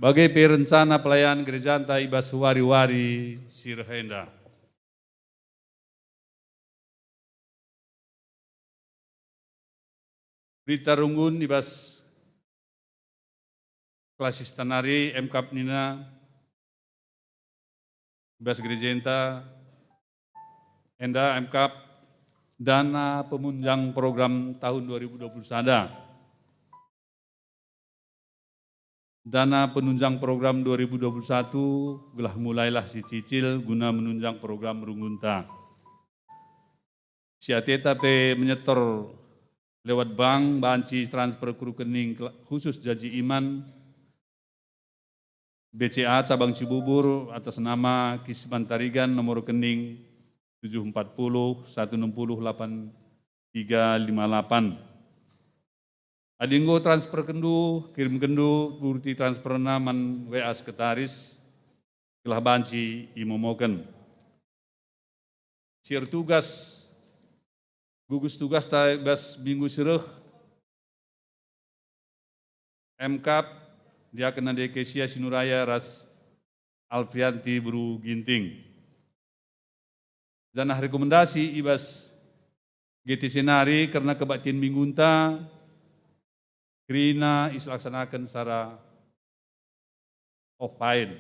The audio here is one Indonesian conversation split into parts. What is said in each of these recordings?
Bagai perencana pelayanan gereja anta ibas wari-wari sirhenda. Berita runggun ibas klasis tanari MKAP nina ibas gereja enta enda MKAP dana pemunjang program tahun 2021. Dana penunjang program 2021 gelah mulailah dicicil guna menunjang program Rungunta. Si ateta pe menyetor lewat bank banci transfer ke rekening khusus Janji Iman BCA cabang Cibubur atas nama Kisman Tarigan nomor rekening 740 160 8358. Adinggo transfer kendu, kirim kendu, burti transfer naman WA sekretaris, kelah banci imomoken. Siar tugas, gugus tugas bas minggu sereh, MKAP, dia kena dekesia Sinuraya ras Alfianti Bru Ginting. Zanah rekomendasi ibas GT Senari karena kebaktian minggunta, Krina dilaksanakan secara offline.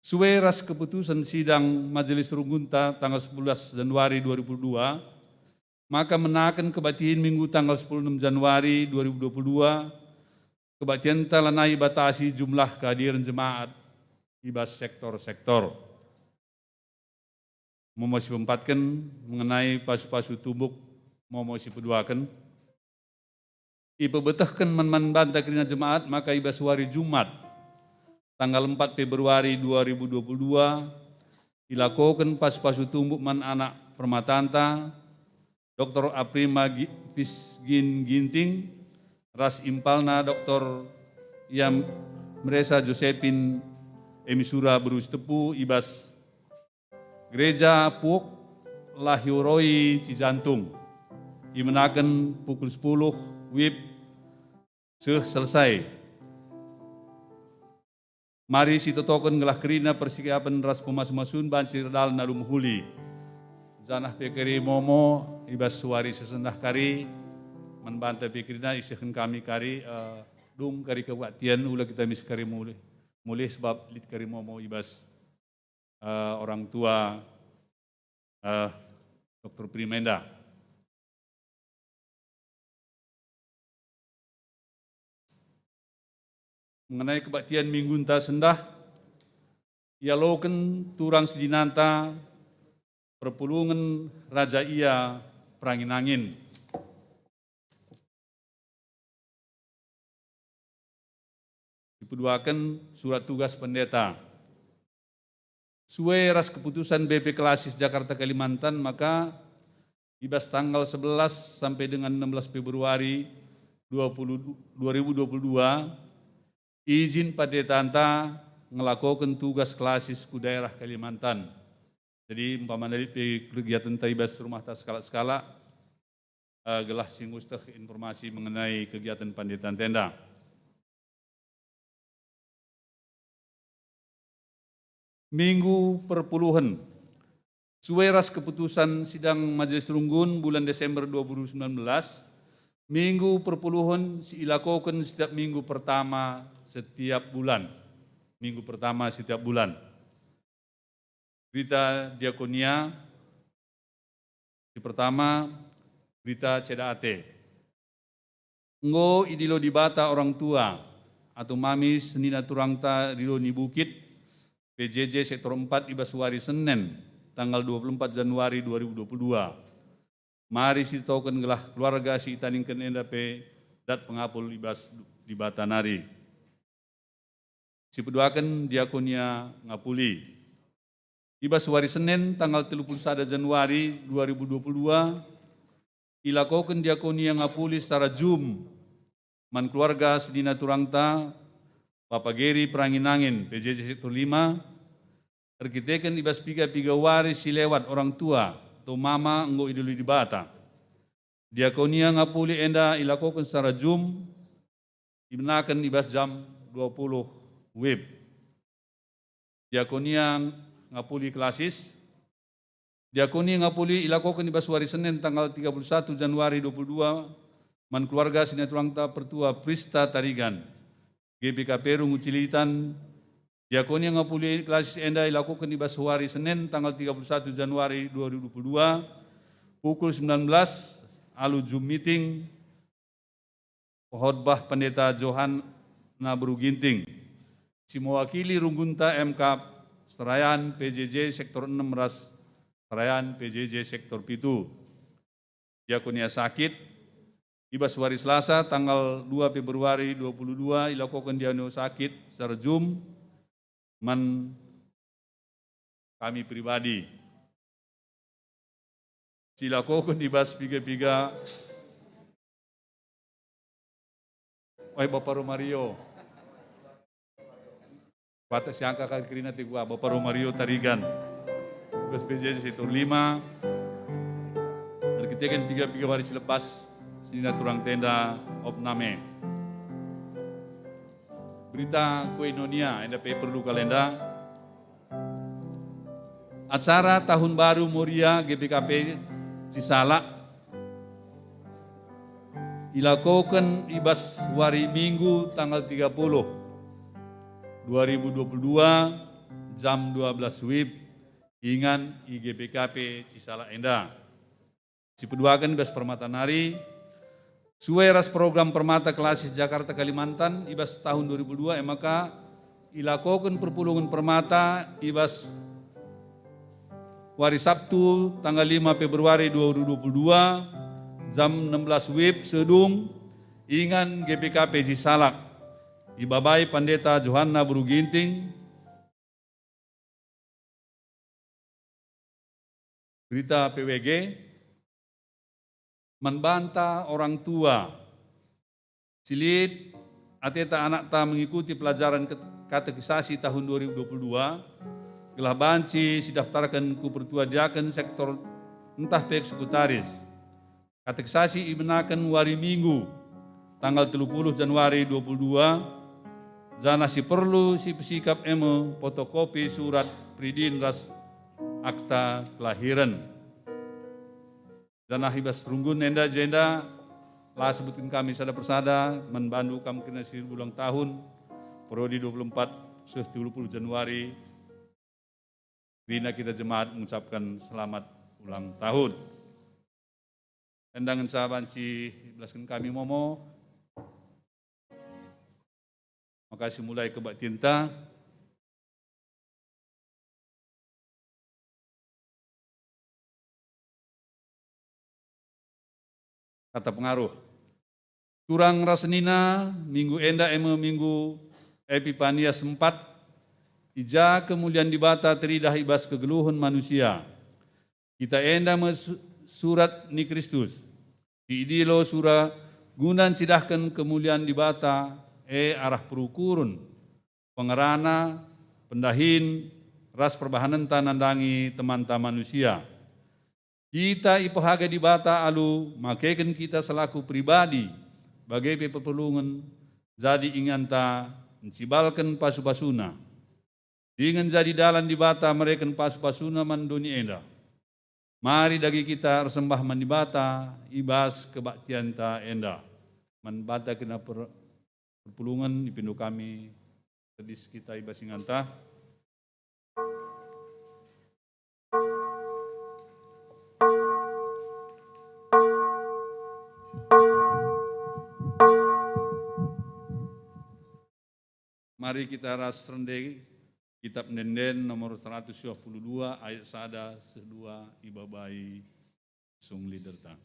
Suwe ras keputusan sidang Majelis Rungunta tanggal 11 Januari 2022, maka menakan kebaktian minggu tanggal 16 Januari 2022, kebaktian telanai batasi jumlah kehadiran jemaat ibas sektor-sektor. Momosi pempatkan mengenai pasu-pasu tumbuk momosi peduakan. Ipa betahkan man banta kerina jemaat maka ibas hari Jumat tanggal 4 Februari 2022 dilakukan pasu-pasu tumbuk man anak permatanta Dr. Aprima Fisgin Ginting ras impalna Dr. Yang Meresa Josephine Emisura Berus Tepu ibas Gereja Puk Lahiuroi Cijantung. Imenakan pukul 10 WIB selesai. Mari si totokan gelah kerina persikapan ras pemas-masun bansir dal narum huli. Zanah pekeri momo ibas suari sesendah kari menbanta pekerina isikan kami kari dung kari kebaktian ulah kita mis kari mulih sebab lit kari momo ibas orang tua Dr. Primenda. Mengenai kebaktian minggunta sendah, ialoken turang sedinanta perpulungan Raja Ia Pranginangin. Dipeduakan surat tugas pendeta. Suwe ras keputusan BP Klasis Jakarta Kalimantan maka ibas tanggal 11 sampai dengan 16 Februari 2022 izin pendeta anta ngelakukan tugas klasis ku daerah Kalimantan. Jadi umpama dari kegiatan taibas rumah tas skala-skala gelah singustah informasi mengenai kegiatan panditan tenda. Minggu perpuluhan, suwe ras keputusan sidang Majelis Runggun bulan Desember 2019, minggu perpuluhan dilakukan setiap minggu pertama setiap bulan. Minggu pertama setiap bulan. Berita diakonia, di pertama berita CDAT. Ngo idilo dibata orang tua atau mami senina turangta dilo ni bukit, PJJ sektor 4 ibas hari Senin tanggal 24 Januari 2022. Mari si token gelah keluarga si itaningken endape dat pengapul ibas di Batanari. Si peduakan diakonia ngapuli. Ibas hari Senin tanggal 31 Januari 2022 ilakoken diakonia ngapuli secara Zoom man keluarga sedina turangta Bapak Geri Pranginangin, PJJ Sektor 5, terkitakan ibas piga waris si lewat orang tua, atau mama enggo idulu di bata. Diakonia ngapuli enda ilakokan secara Zoom, ibnakan ibas jam 20 web. Diakonia ngapuli klasis, diakonia ngapuli ilakokan ibas hari Senin tanggal 31 Januari 22, man keluarga Sinaturangta Pertua Prista Tarigan, GBK Peru Ngucilitan. Diakonia ngapuli klasis enda ilakokan ibas hari Senin tanggal 31 Januari 2022, pukul 19, alu Zoom meeting, khotbah Pendeta Johan Nabru Ginting, si mewakili Runggunta MK Serayan PJJ Sektor 6 Ras Serayan PJJ Sektor 7. Diakonia sakit, ibas hari Selasa tanggal 2 Februari 22 ilakokan diakonia sakit secara Zoom, man kami pribadi. Silakokan ibas piga-piga. Wahai Bapak Romario. Batas siangka kakirina tigua Bapak Romario Tarigan. Ibas PJJ Sektor 5. Dan ketika 3 hari selepas Sinaturang Tenda Opname. Berita Koinonia, enda paper lu kalenda. Acara Tahun Baru Moria GBKP Cisala ilakokan ibas hari Minggu tanggal 30 2022 jam 12 WIB ingan IGBKP Cisala Enda. Si peduakan ibas Permata Nari suai ras program Permata Klasis Jakarta Kalimantan ibas tahun 2002 maka ilakokan perpulungan Permata ibas hari Sabtu tanggal 5 Februari 2022 jam 16 WIB Sedung ingan GBKP Cisalak ibabai Pendeta Johanna Buru Ginting. Berita PWG membantah orang tua silit ateta anak ta mengikuti pelajaran katekisasi tahun 2022 gelah banci sidaftarkan ku pertua diaken sektor entah pe eksekutaris. Katekisasi ibnakan hari Minggu tanggal 30 Januari 22 jana si perlu si pesikap emo fotokopi surat pridin ras akta kelahiran. Jana hibas runggun enda jenda lah sebutkan kami sada persada menbandu kami kena sir ulang tahun prodi 24 30 Januari. Bina kita jemaat mengucapkan selamat ulang tahun. Tendangan sahabat si belaskan kami momo. Makasih mulai kebak tinta. Kata pengaruh. Turang rasenina minggu enda minggu Epipania sempat ija kemuliaan dibata teridah ibas kegeluhan manusia. Kita enda surat ni Kristus. Di idilo surah gunan sidahkan kemuliaan dibata arah perukurun. Pengerana, pendahin, ras perbahanan tanandangi teman-teman manusia. Kita ipahaga dibata alu makaikan kita selaku pribadi bagai peperlungan jadi inganta mencibalkan pasu-pasuna. Dengan jadi dalan di bata mereka pas-pasuna man dunia enda. Mari dagi kita sembah man di bata ibas kebaktian ta enda. Man bata kena perpulungan dipindu kami sedis kita ibas inganta. Mari kita ras rendegi Kitab Nenden nomor 122 ayat sada sedua ibabai sung liderta.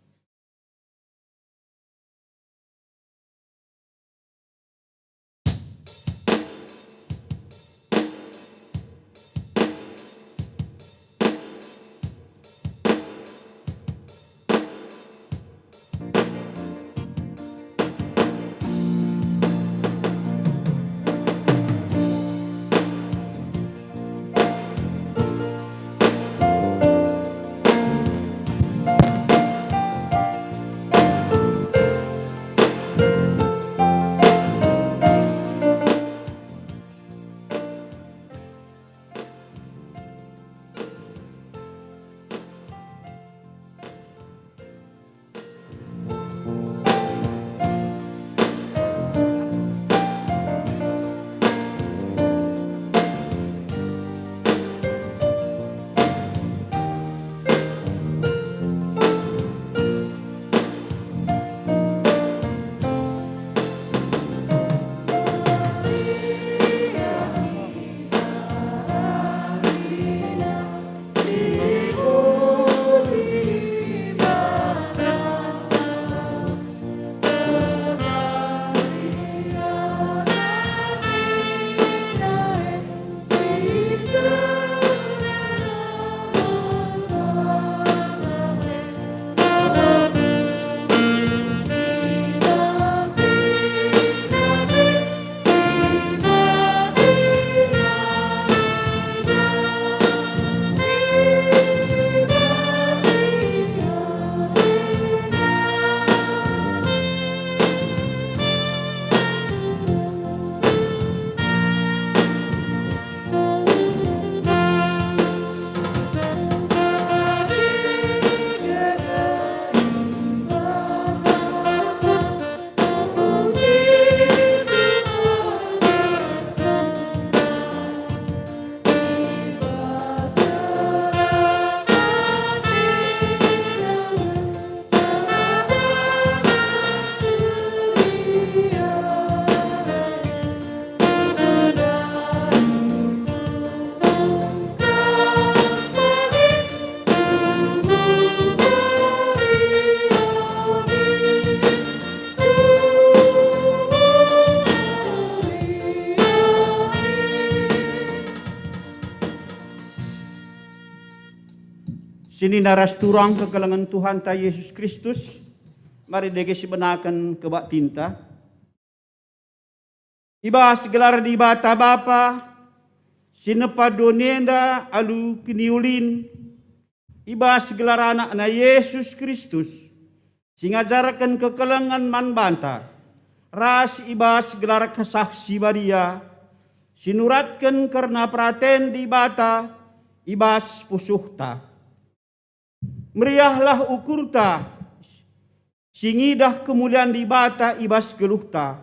Sini naras turang kekalangan Tuhan ta Yesus Kristus. Mari dege sebenakan kebak tinta. Iba segelar di bata bapa. Sinepa donenda alu kiniulin. Iba segelar anak na Yesus Kristus. Singajarakan kekalangan man banta. Ras iba segelar kesaksi badia. Sinuratkan karena praten di bata. Ibas pusuhta. Meriahlah ukurta. Singidah kemuliaan di bata ibas geluhta.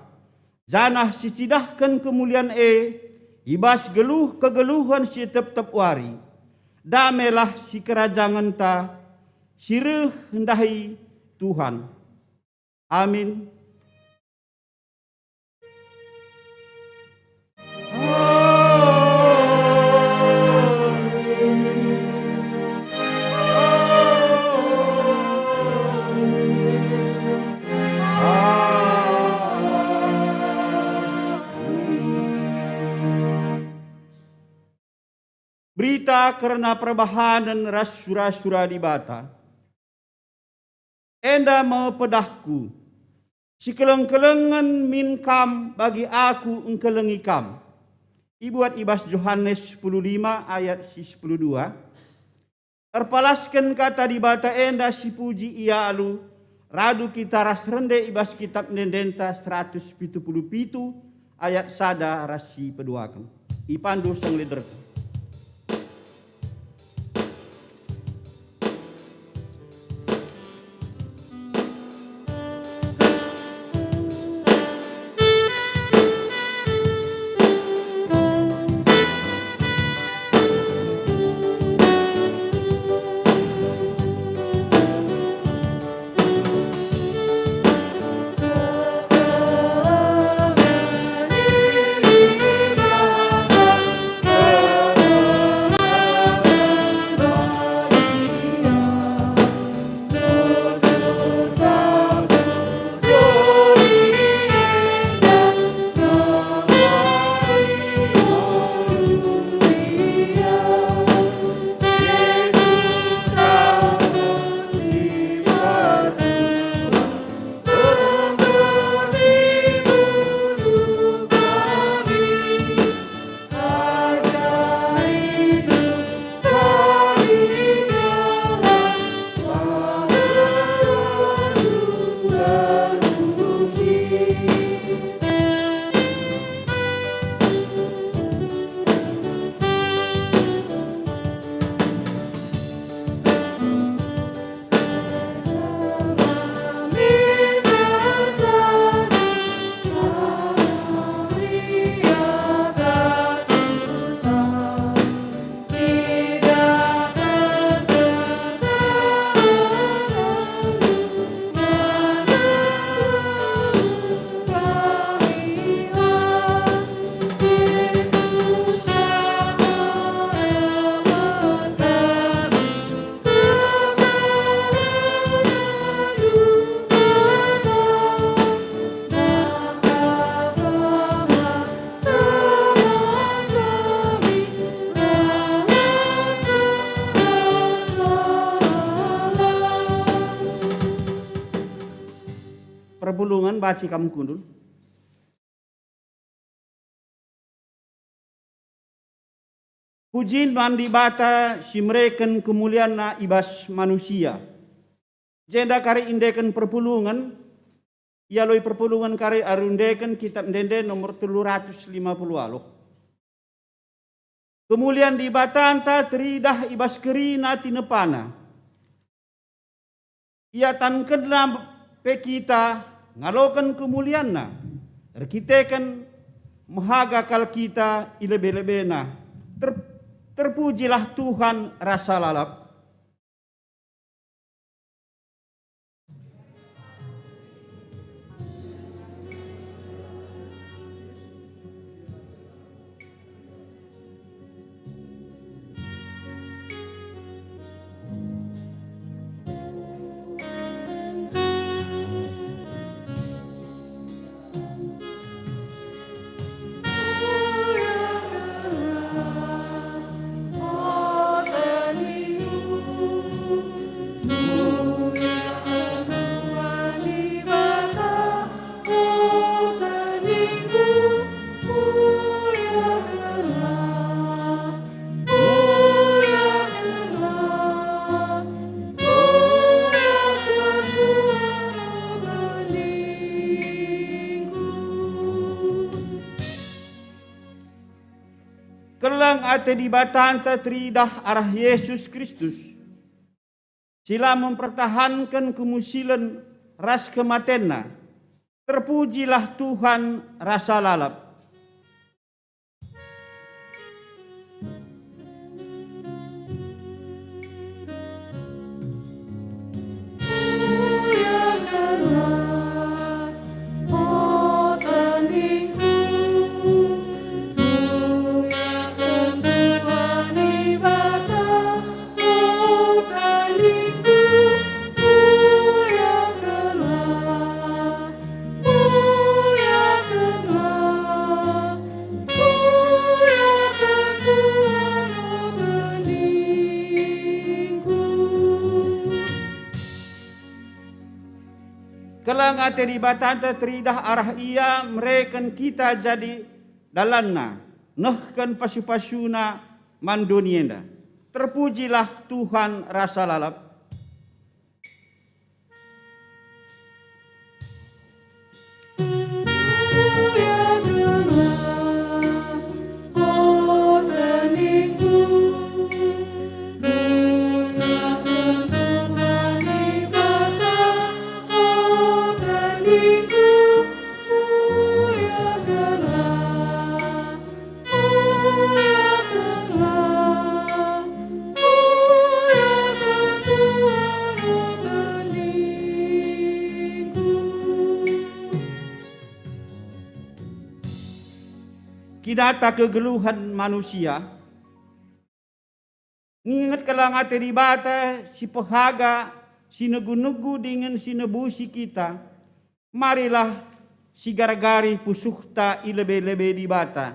Zanah sicidahkan kemuliaan ibas geluh kegeluhan si tep-tep wari. Damelah si kerajaan ta, sireh hendahi Tuhan. Amin. Berita karena perbahanan ras sura-sura di bata. Enda mepedahku. Si keleng-kelengan min kam bagi aku engkelengi kam. Ibuat ibas Yohanes 15 ayat 12. Terpalaskan kata di bata enda si puji ia alu. Radu kita ras rende ibas kitab nendenta 177 ayat sada rasi peduakan. Ipandu sang lider. Perbulungan baci kamu kundul. Pujin mandi bata si mereken kemuliaan na ibas manusia. Jenda kari indekan perpulungan. Ia loi perpulungan kari arundekan kitab dende nomor 350 aloh. Kemuliaan di batanta teridah ibas kerina tinepana. Ia tankenlah pe kita ngalokan kemuliaan na. Erkitekan mahaga kal kita ilebe-lebena. Terpujilah Tuhan rasa lalap. Oh, Kelang ate di batanta tridah arah Yesus Kristus. Sila mempertahankan kemusilan ras kematenna. Terpujilah Tuhan rasa lalap. Kelang ate di batanta tridah arah ia mereken kita jadi dalanna nehken pasu-pasuna mandunienda. Terpujilah Tuhan rasa lalap. Kidata kegeluhan manusia, ngingat kelang ate di bata si pehaga, si negu-negu dengan si nebusi kita, marilah si gargari pusuhta ilebe-lebe di bata,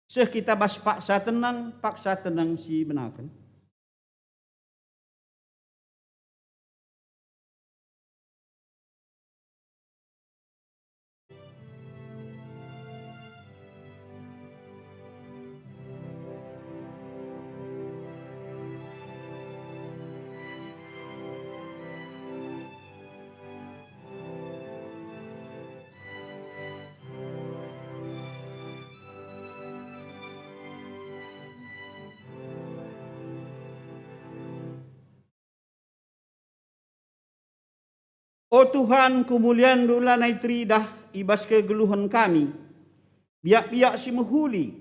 seh kita bas paksa tenang si benakan. O Tuhan, kemuliaan dulanai tridah ibas kegeluhan kami. Biak-biak si mehuli,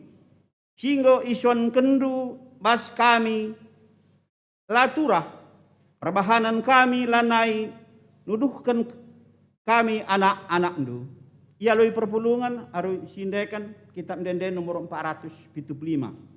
singgo isuan kendu bas kami. Laturah, perbahanan kami lanai, nuduhkan kami anak-anak ndu. Ia loi perpulungan, aru sindekan kitab dende nomor 475.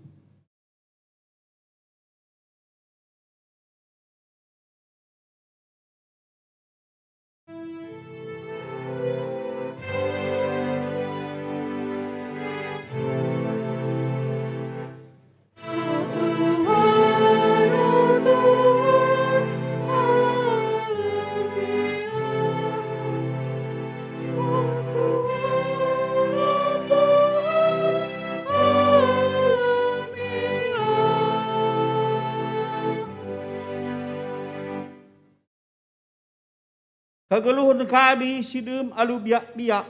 Kegeluhan kami sidem alu biak-biak,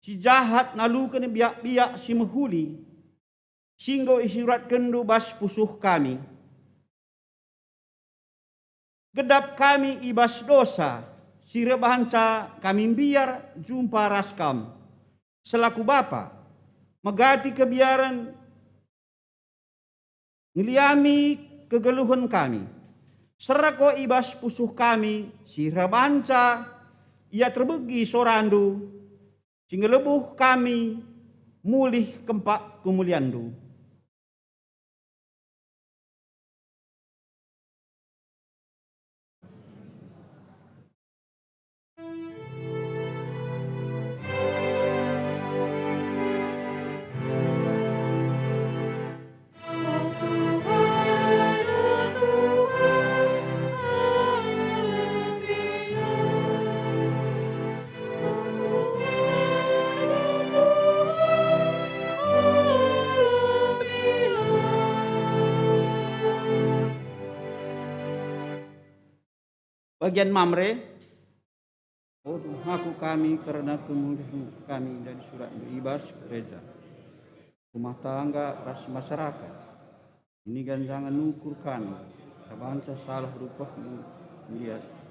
si jahat nalukan biak-biak si mehuli, singgo isirat kendu bas pusuh kami. Gedap kami ibas dosa, si rebahanca kami biar jumpa raskam. Selaku Bapa, megati kebiaran, ngeliami kegeluhan kami. Serako ibas pusuh kami, si rabanca, ia terbegi sorandu, sehingga lebuh kami, mulih kempak kemuliandu. Bagian Mamre, oh aku kami karena kemuliaan kami dari surat ibas gereja. rumah tangga, ras masyarakat. Ini kan jangan ukur kami, bangsa salah berupa biasa.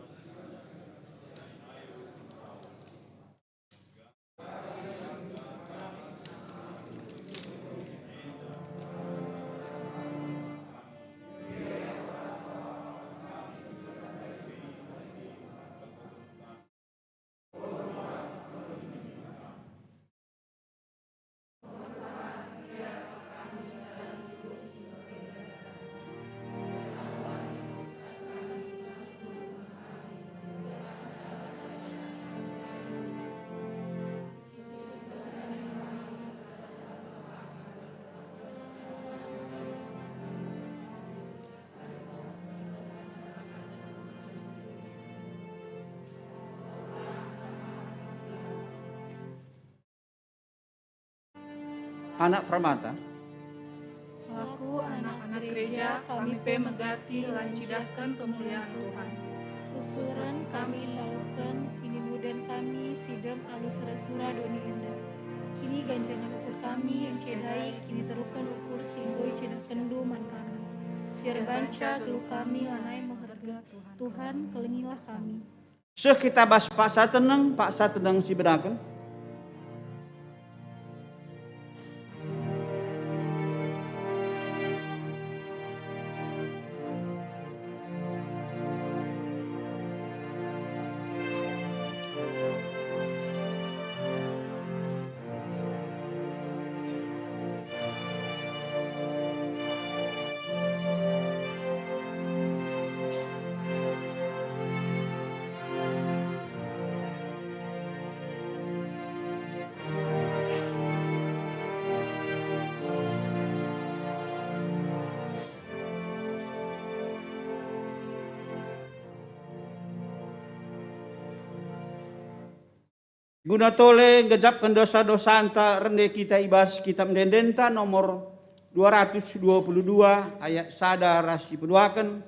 Anak Pramata, Selaku anak-anak gereja, kami megati lancidahkan kemuliaan Tuhan. Usuran kami lakukan, kini muden kami sidem alus rasura doni endah. Kini ganjangan ukur kami yang cedai, kini terukan ukur singgoi cedakan duman kami. Siar banca gelu kami lanai mengharga Tuhan, kelengilah kami. kita bahas paksa tenang si bedakan. Guna tole gejapkan dosa-dosa anta rende kita ibas kitab dendenta nomor 222 ayat sada rasi peduakan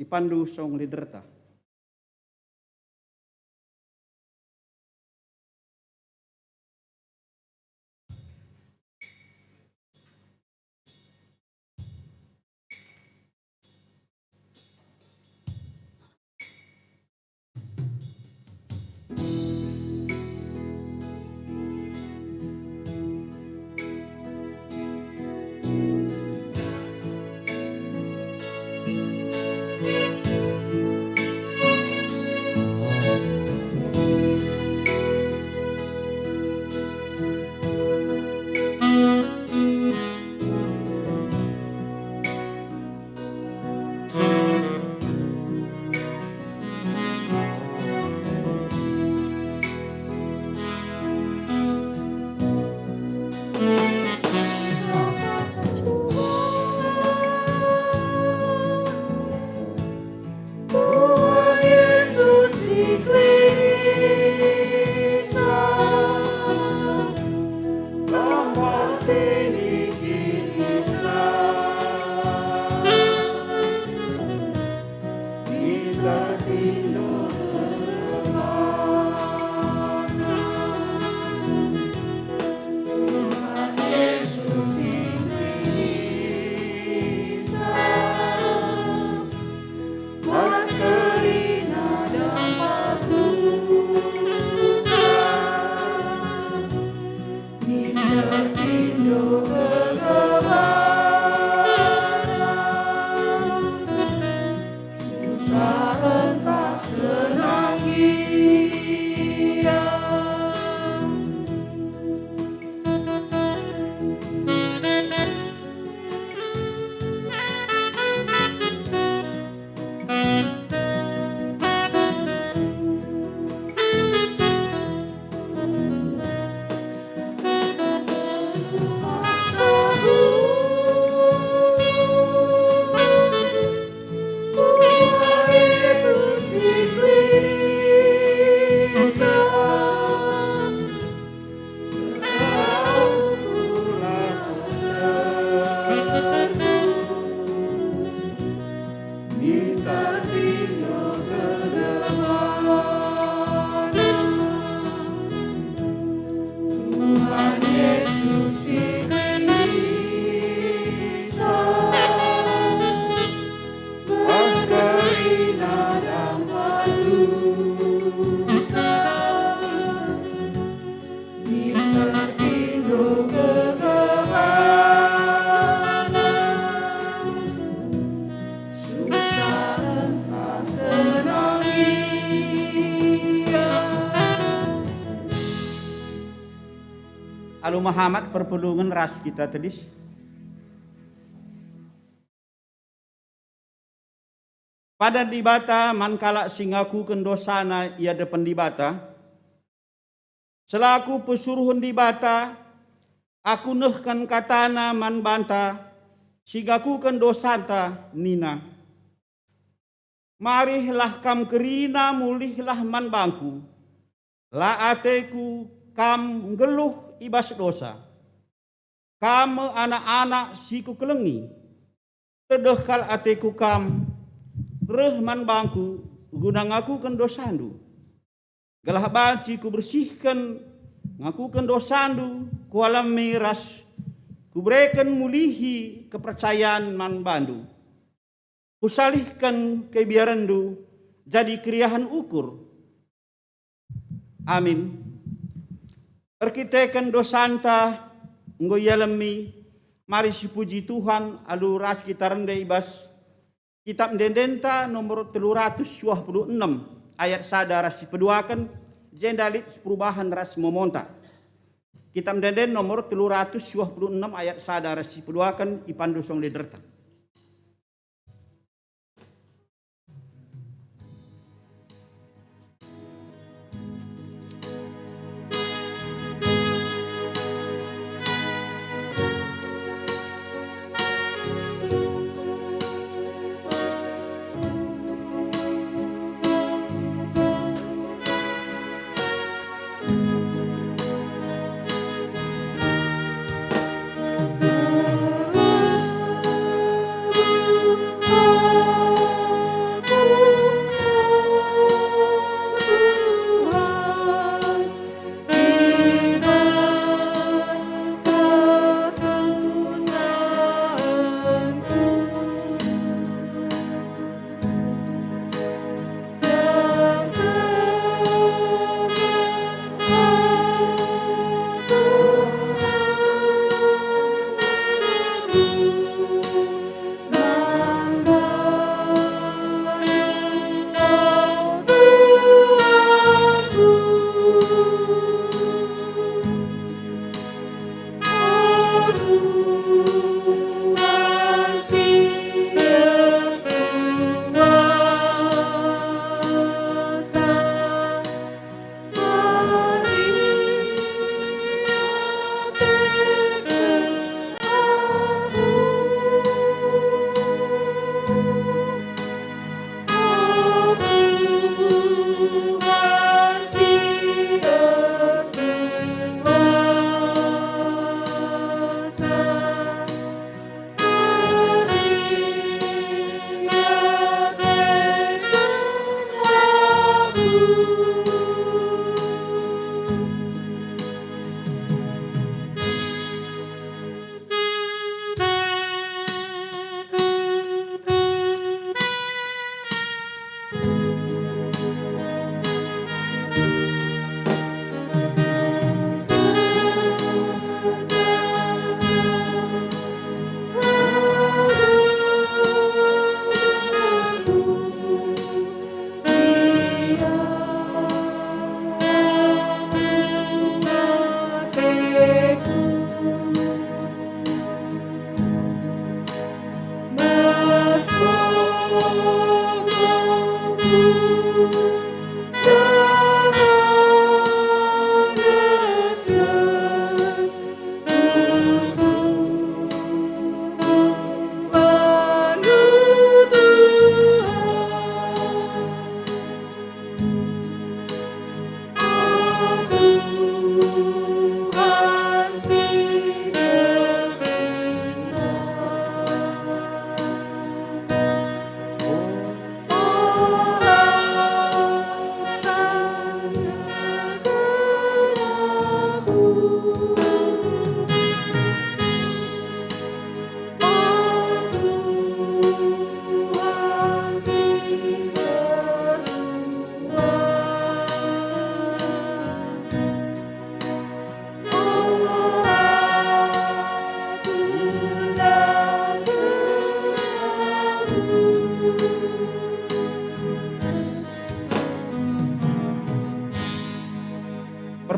ipandu song liderta. Susah entah Alu Muhammad perpulungan ras kita tadis. Pada dibata mankala singaku kendosana ia depan dibata. Selaku pesuruhun dibata, aku nehkan katana man banta, singaku kendosanta nina. Marihlah kam kerina mulihlah man bangku, la ateku kam geluh ibas dosa. Kam anak-anak siku kelengi, tedehkal ateku kam, rehman bangku, gunang aku kendosandu. Galah baci ku bersihkan, ngaku kendosandu, ku alam miras, ku berikan mulihi kepercayaan man bandu. Ku salihkan kebiarandu, jadi kriahan ukur. Amin. Perkitekan dosanta ngoyalemi mari si puji Tuhan alu ras kita rendai ibas kitab Dendenta nomor 326 ayat sadar si peduakan jendalit perubahan ras momonta. Kitab Denden nomor 326 ayat sadar si peduakan ipandu song liderta.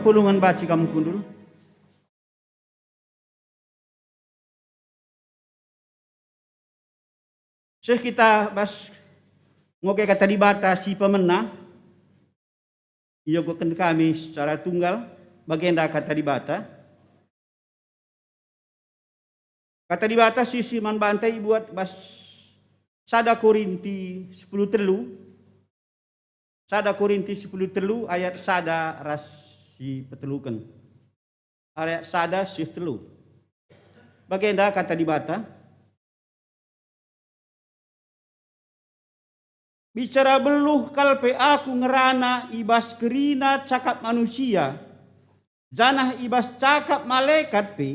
perpulungan baci kamu kundul. Kita bas ngoke kata dibatasi pemena. Ia goken kami secara tunggal bagenda kata dibata. Kata dibata sisi man bantai buat bas sada Korinti 10 telu. Sada Korinti 10 telu ayat sada ras si petelukan. Ayat sada si telu. Bagenda kata dibata. Bicara beluh kalpe aku ngerana ibas kerina cakap manusia. Janah ibas cakap malaikat pe.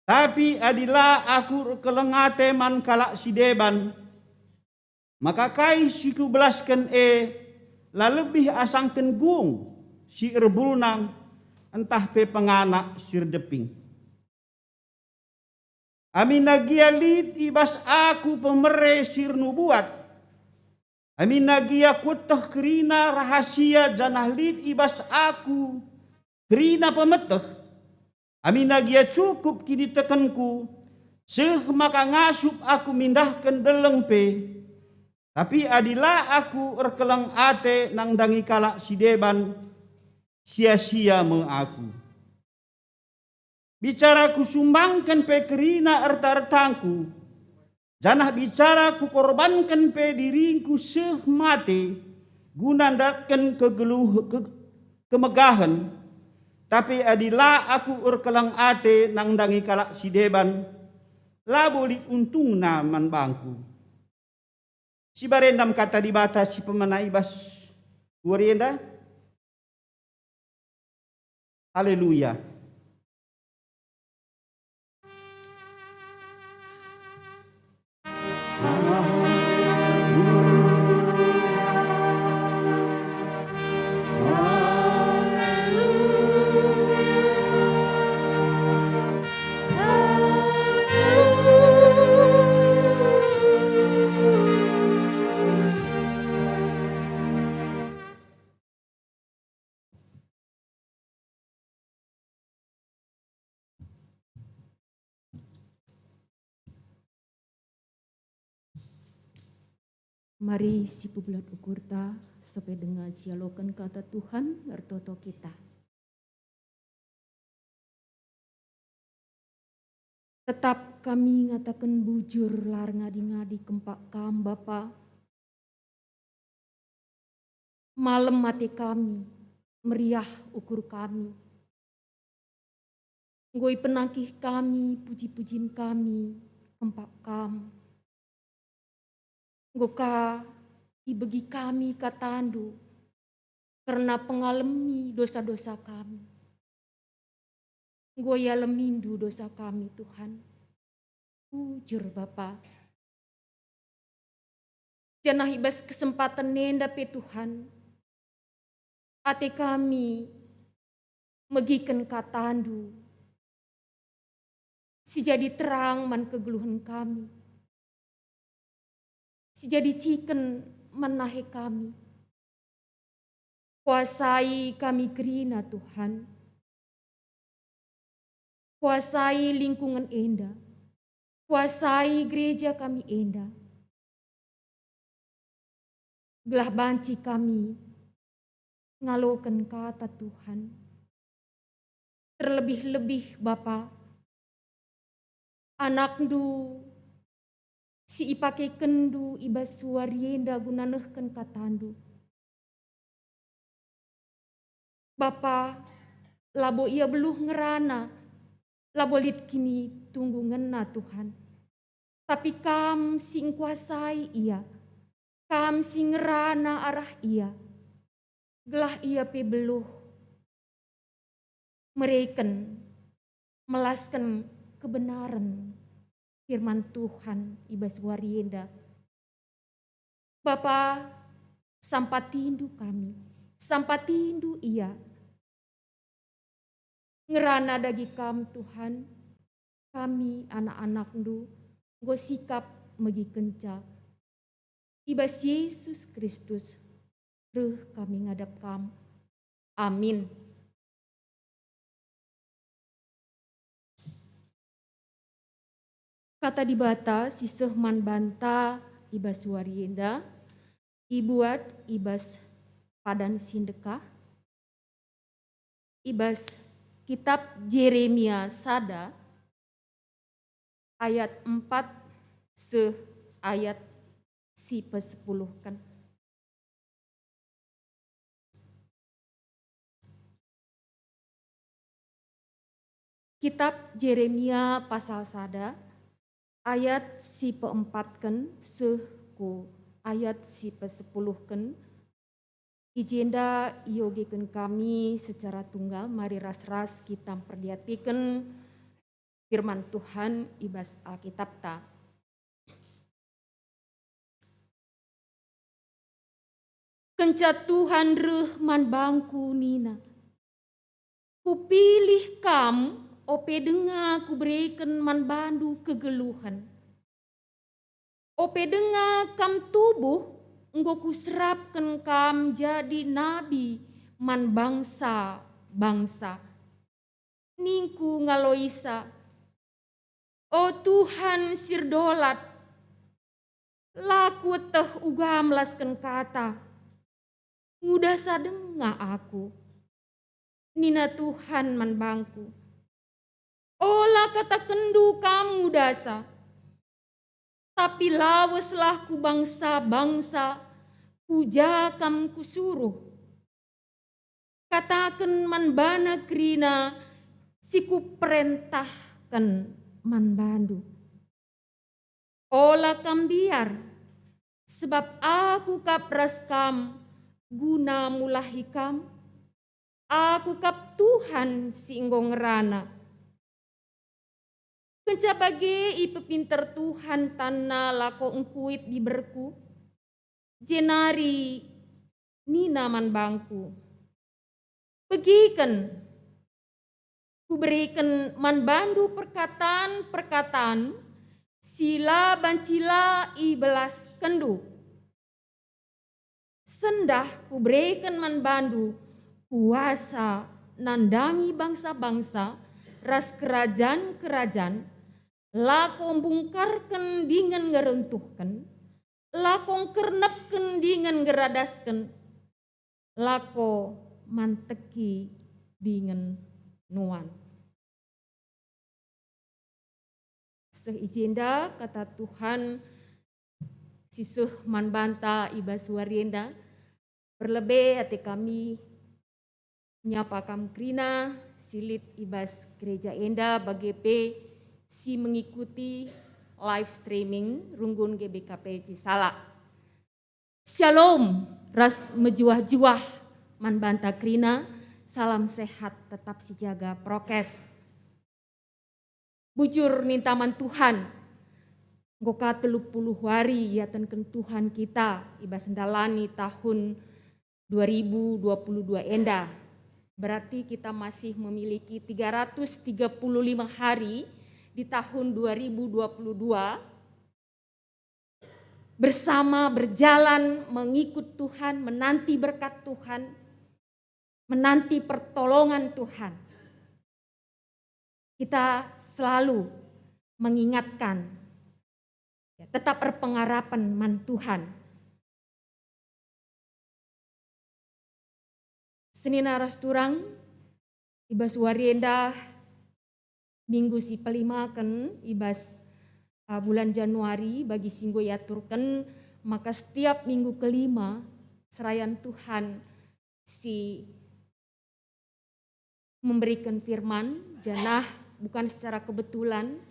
Tapi adilah aku kelengate man kalak si deban. Maka kai siku belaskan la lebih asangken gung si erbulnang entah pe penganak sir deping. Amin nagia lid ibas aku pemere sir nubuat. Amin nagia kutah kerina rahasia janah lid ibas aku kerina pemeteh. Amin nagia cukup kini tekanku seh maka ngasup aku mindahkan deleng pe. Tapi adilah aku erkelang ate nang dangi kalak si deban sia-sia me aku. Bicara ku sumbangkan pe kerina erta-ertangku. Janah bicara ku korbankan pe diringku seh mate guna datkan kemegahan. Tapi adilah aku urkelang ate nang dangi kalak si deban labo di untung man bangku. Si barendam kata dibata si pemana ibas warienda. Haleluya. Mari si pubulat ukurta sampai dengan sialokan kata Tuhan ertoto kita. Tetap kami ngatakan bujur lar ngadi-ngadi kempak kam Bapa. Malam mati kami, meriah ukur kami. Ngoi penangkih kami, puji-pujin kami, kempak kam. Goka ibegi kami katandu karena pengalami dosa-dosa kami. Goya lemindu dosa kami Tuhan. Bujur Bapa. Janah ibas kesempatan nenda pe Tuhan. Ate kami megikan katandu. Si jadi terang man kegeluhan kami. Si jadi ciken menahe kami. Kuasai kami kerina Tuhan. Kuasai lingkungan enda. Kuasai gereja kami enda. Gelah banci kami ngalokan kata Tuhan. Terlebih-lebih Bapa, anak du si ipake kendu ibas suarienda gunanehken katandu. Bapa, labo ia beluh ngerana, labo lit kini tunggu ngena Tuhan. Tapi kam sing kuasai ia, kam sing ngerana arah ia, gelah ia pe beluh mereken, melaskan kebenaran firman Tuhan ibas warienda. Bapa, sampatindu kami, sampatindu ia. Ngerana dagi kam Tuhan, kami anak-anak du, go sikap megi kenca. Ibas Yesus Kristus, ruh kami ngadap kam. Amin. Kata dibata siseh man banta ibas warienda, ibuat ibas padan sindeka, ibas kitab Yeremia sada ayat 4 ayat si pe-10 kan. Kitab Yeremia pasal sada ayat si pe-4 kan ku ayat si pe-10 kan. Ijenda iogekeun kami secara tunggal, mari ras-ras kita perdiatikan firman Tuhan ibas Alkitab ta. Kenca Tuhan reh man bangku nina, kupilih kam ope denga ku berikan man bandu kegeluhan. Ope denga kam tubuh enggo ku serapkan kam jadi nabi man bangsa-bangsa. Ningku ngaloisa, o Tuhan sirdolat, laku teh ugam lasken kata, ngudah sadenga aku, nina Tuhan man bangku. Olah kata kendu kamu dasa, tapi laweslah ku bangsa-bangsa, puja kam kusuruh. Katakan man bana krina, siku perintahkan man bandu. Olah kam biar, sebab aku kapras kam, guna mulahi kam, aku kap Tuhan singgo ngerana. Kenca bage ipe pinter Tuhan tanah lako engkuit di berku, jenari nina man bangku. Begiken, ku berikan man bandu perkataan, sila bancila ibelas kendu. Sendah ku berikan man bandu, kuasa nandangi bangsa-bangsa, ras kerajaan-kerajaan, lakong bungkarkan dengan ngeruntuhkan, lakong kernepkan dengan geradaskan, lako manteki dengan nuan. Seijenda kata Tuhan, sisuh man banta ibas warienda, berlebih hati kami nyapa kam krina, silit ibas gereja enda bagepe si mengikuti live streaming runggun GBKP Cisala. Shalom, ras mejuah-juah man banta krina, salam sehat tetap sijaga prokes. Bujur nintaman Tuhan, goka 30 hari ya tenken Tuhan kita ibas ndalani tahun 2022 enda. Berarti kita masih memiliki 335 hari di tahun 2022 bersama berjalan mengikut Tuhan, menanti berkat Tuhan, menanti pertolongan Tuhan. Kita selalu mengingatkan, tetap berpengharapan man Tuhan. Senin aras turang, ibas warienda minggu si pelima kan ibas bulan Januari bagi singgo yaturkan, maka setiap minggu kelima serayan Tuhan si memberikan firman janah bukan secara kebetulan.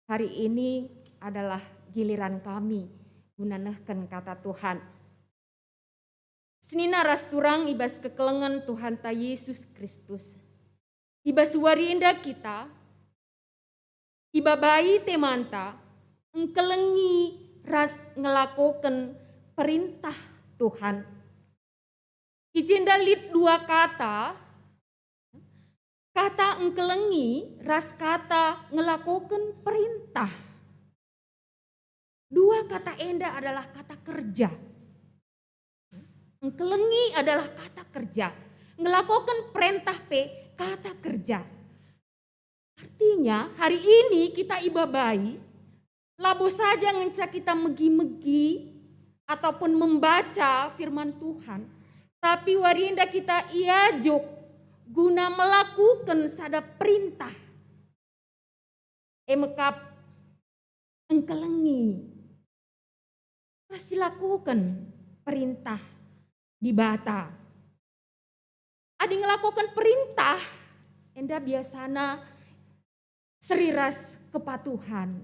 Hari ini adalah giliran kami gunanahkan kata Tuhan. Senina ras turang ibas kekelengan Tuhan ta Yesus Kristus. Ibas warienda kita, iba bayi temanta, engkelengi ras ngelakokan perintah Tuhan. Ijenda lit 2 kata engkelengi ras kata ngelakokan perintah. 2 kata enda adalah kata kerja. Engkelengi adalah kata kerja. Ngelakokan perintah kata kerja. Artinya hari ini kita ibabai Labo saja ngenca kita megi-megi ataupun membaca firman Tuhan. Tapi warinda kita iajok guna melakukan sada perintah. Emekap engkelengi. Pasti lakukan perintah di bata. Adi ngelakukan perintah, enda biasana seriras kepatuhan.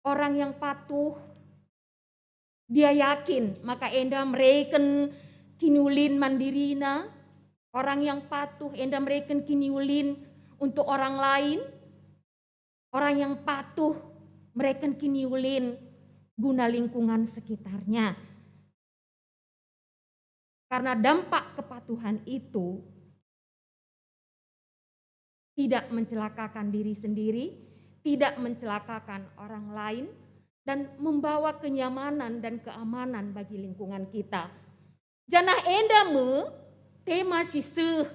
Orang yang patuh, dia yakin, maka enda mereken kiniulin mandirina. Orang yang patuh, enda mereken kiniulin untuk orang lain. Orang yang patuh, mereken kiniulin guna lingkungan sekitarnya. Karena dampak kepatuhan itu tidak mencelakakan diri sendiri, tidak mencelakakan orang lain, dan membawa kenyamanan dan keamanan bagi lingkungan kita. Janah enda me, tema siseh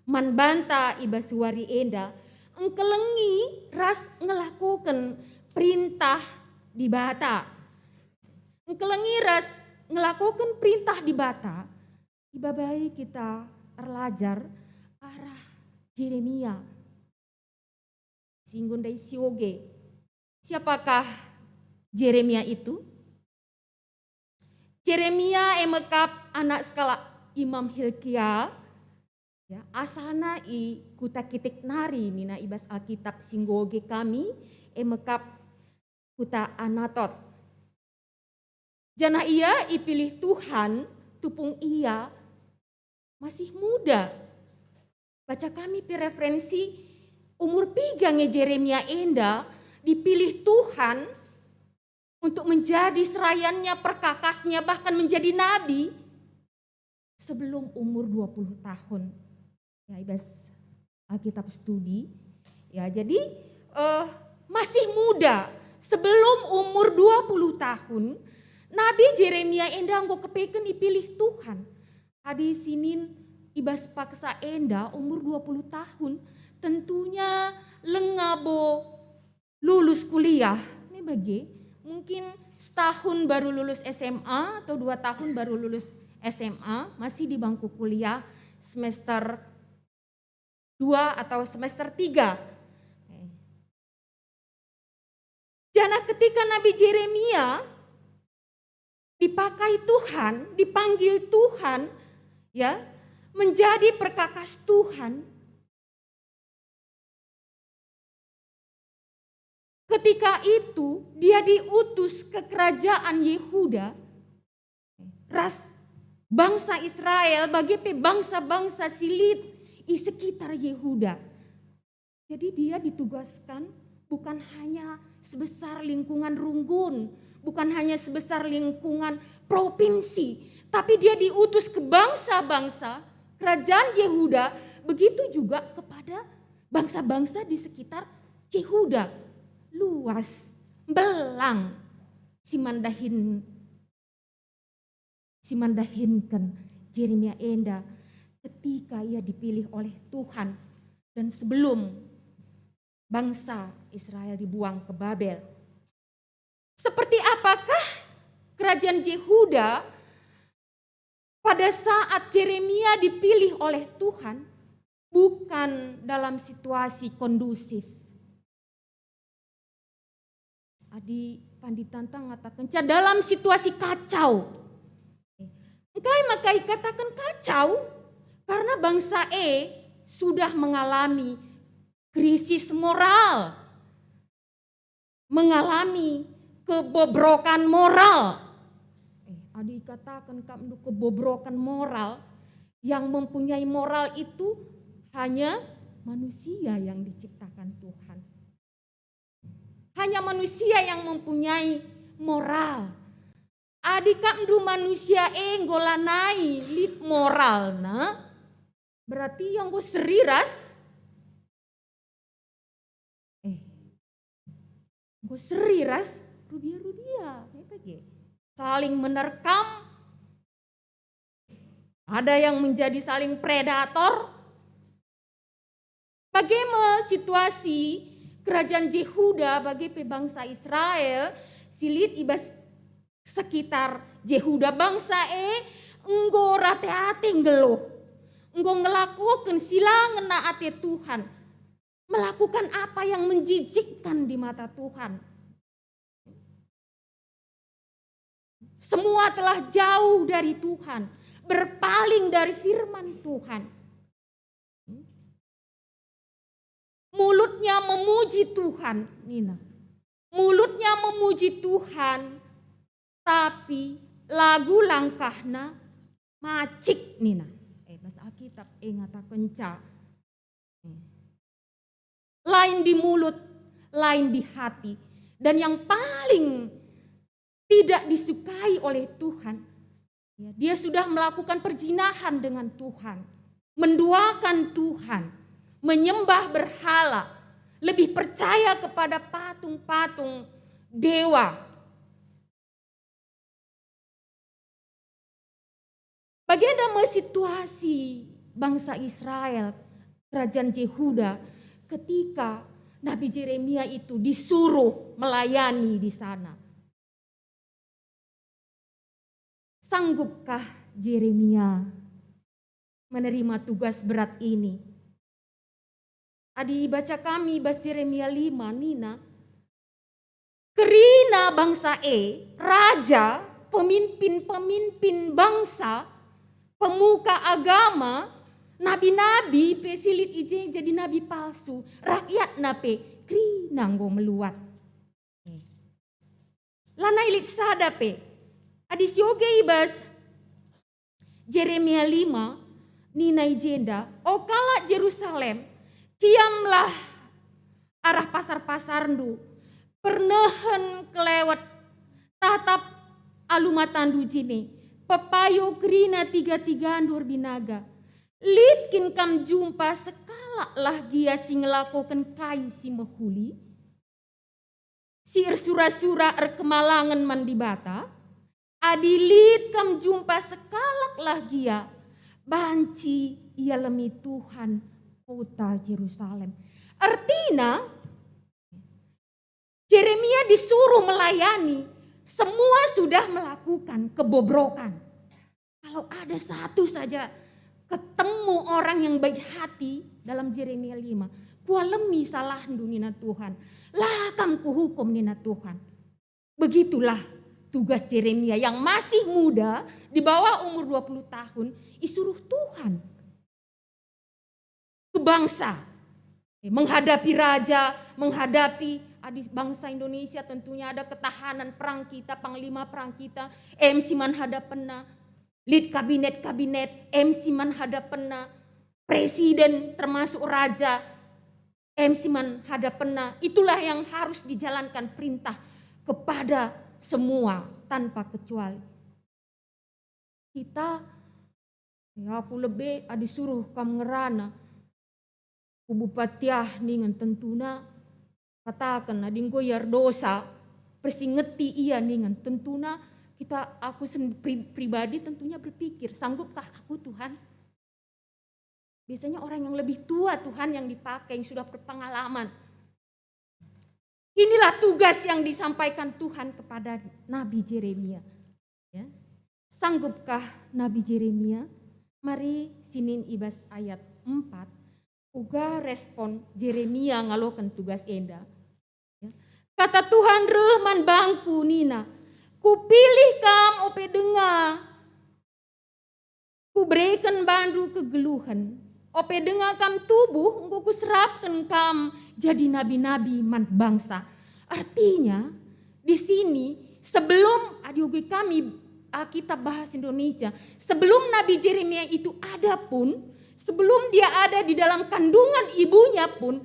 manbanta ibasuari enda, engkelengi ras ngelakukan perintah di bata. Engkelengi ras ngelakukan perintah di bata, ibabai kita erlajar arah Yeremia. Singgung dari sioge. Siapakah Yeremia itu? Yeremia emekap anak skala Imam Hilkia. Ya, asana i kuta kitik nari nina ibas Alkitab singgoge kami emekap kuta Anatot. Jana ia ipilih Tuhan, tupung ia masih muda. Baca kami referensi umur pigange Yeremia enda dipilih Tuhan untuk menjadi serayannya, perkakasnya, bahkan menjadi nabi sebelum umur 20 tahun. Ya, ibas Alkitab studi. Ya, jadi masih muda sebelum umur 20 tahun Nabi Yeremia enda anggo kepeken dipilih Tuhan. Adi sinin ibas paksa enda umur 20 tahun. Tentunya lengabo lulus kuliah. Ini bagi mungkin setahun baru lulus SMA atau 2 tahun baru lulus SMA, masih di bangku kuliah semester 2 atau semester 3. Jana ketika Nabi Yeremia dipakai Tuhan, dipanggil Tuhan, ya, menjadi perkakas Tuhan. Ketika itu dia diutus ke kerajaan Yehuda, ras bangsa Israel bagi bangsa-bangsa silit di sekitar Yehuda. Jadi dia ditugaskan bukan hanya sebesar lingkungan Runggun, bukan hanya sebesar lingkungan provinsi, tapi dia diutus ke bangsa-bangsa kerajaan Yehuda, begitu juga kepada bangsa-bangsa di sekitar Yehuda. Luas, belang, simandahinkan Yeremia enda ketika ia dipilih oleh Tuhan dan sebelum bangsa Israel dibuang ke Babel. Seperti apakah kerajaan Yehuda pada saat Yeremia dipilih oleh Tuhan? Bukan dalam situasi kondusif. Adi Panditanta mengatakan dalam situasi kacau. Makai katakan kacau karena bangsa sudah mengalami krisis moral, mengalami kebobrokan moral. Adi katakan kamu kebobrokan moral, yang mempunyai moral itu hanya manusia yang diciptakan Tuhan. Hanya manusia yang mempunyai moral. Adika mdu manusia nggolanai lit moral na. Berarti yang gue seriras. Gue seriras. Rudia. Saling menerkam. Ada yang menjadi saling predator. Bagaimana situasi kerajaan Yehuda bagi bangsa Israel silit ibas sekitar Yehuda bangsa enggo rate ate ngeluh. Enggo ngelakukan silangan na ate Tuhan. Melakukan apa yang menjijikkan di mata Tuhan. Semua telah jauh dari Tuhan, berpaling dari firman Tuhan. Mulutnya memuji Tuhan, Nina. Mulutnya memuji Tuhan, tapi lagu langkahna macik, Nina. Bahasa Alkitab ngata kenca. Lain di mulut, lain di hati. Dan yang paling tidak disukai oleh Tuhan, dia sudah melakukan perzinahan dengan Tuhan, menduakan Tuhan, menyembah berhala, lebih percaya kepada patung-patung dewa. Bagaimana situasi bangsa Israel, kerajaan Yehuda ketika Nabi Yeremia itu disuruh melayani di sana? Sanggupkah Yeremia menerima tugas berat ini? Adi baca kami baca Yeremia 5, Nina. Kerina bangsa raja, pemimpin-pemimpin bangsa, pemuka agama, nabi-nabi pesilit ije jadi nabi palsu. Rakyat nape kerina nggo meluat. Lana ilit sadape. Adis yoge ibas Yeremia 5 nina ijenda okala Jerusalem kiamlah arah pasar-pasar ndu pernehen kelewat tatap alumatandu jine pepayo krina 3 andur binaga litkin kam jumpa sekala lah gia si ngelakokan kai si mehuli si sura-sura kemalangan mandibata adilit kam jumpa sekalak lah gia banci ia lemi Tuhan kota Yerusalem. Artinya Yeremia disuruh melayani, semua sudah melakukan kebobrokan. Kalau ada satu saja ketemu orang yang baik hati dalam Yeremia 5, kualemi salah nina Tuhan, lakam kuhukum nina Tuhan. Begitulah tugas Yeremia yang masih muda, di bawah umur 20 tahun, disuruh Tuhan ke bangsa. Menghadapi raja, menghadapi bangsa Indonesia tentunya ada ketahanan perang kita, panglima perang kita, MC man hadapena, lead kabinet, MC man hadapena, presiden termasuk raja, MC man hadapena. Itulah yang harus dijalankan perintah kepada semua tanpa kecuali. Kita aku lebih disuruh kam ngerana kubupatiah ningan tentuna katakan ading goyar dosa persingeti iya ningan tentuna aku pribadi tentunya berpikir sanggupkah aku Tuhan? Biasanya orang yang lebih tua Tuhan yang dipakai yang sudah berpengalaman. Inilah tugas yang disampaikan Tuhan kepada Nabi Yeremia. Ya. Sanggupkah Nabi Yeremia? Mari sinin ibas ayat 4. Uga respon Yeremia ngalokan tugas enda. Ya. Kata Tuhan rehman bangku nina. Kupilih kam ope denga. Kuberikan bandu kegeluhan. Ope denga kam tubuh engkau kuserapkan kam jadi nabi-nabi man bangsa. Artinya di sini sebelum adiogi kami Alkitab bahasa Indonesia, sebelum Nabi Yeremia itu ada pun, sebelum dia ada di dalam kandungan ibunya pun,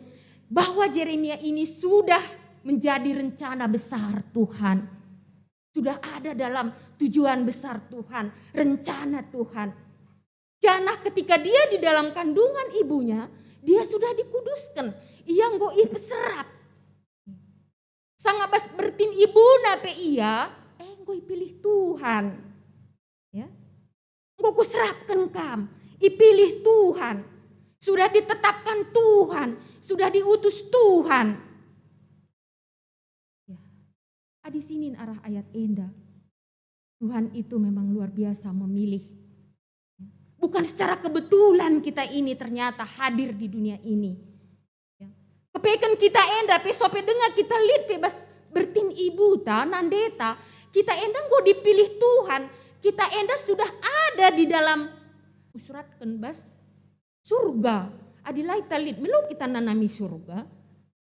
bahwa Yeremia ini sudah menjadi rencana besar Tuhan. Sudah ada dalam tujuan besar Tuhan, rencana Tuhan. Janah ketika dia di dalam kandungan ibunya, dia sudah dikuduskan. Ia ngoi peserap. Sangat bas bertin ibu nape ia, ngoi pilih Tuhan. Ya. Ngoi kuserapkan kam, ipilih Tuhan. Sudah ditetapkan Tuhan, sudah diutus Tuhan. Ya. Di sini arah ayat enda. Tuhan itu memang luar biasa memilih. Bukan secara kebetulan kita ini ternyata hadir di dunia ini. Kepekan kita enda pesope dengar kita lihat bebas bertin ibu ta nandeta. Kita enda go dipilih Tuhan. Kita enda sudah ada di dalam suratkan bas surga. Adilai talit melu kita nanami surga.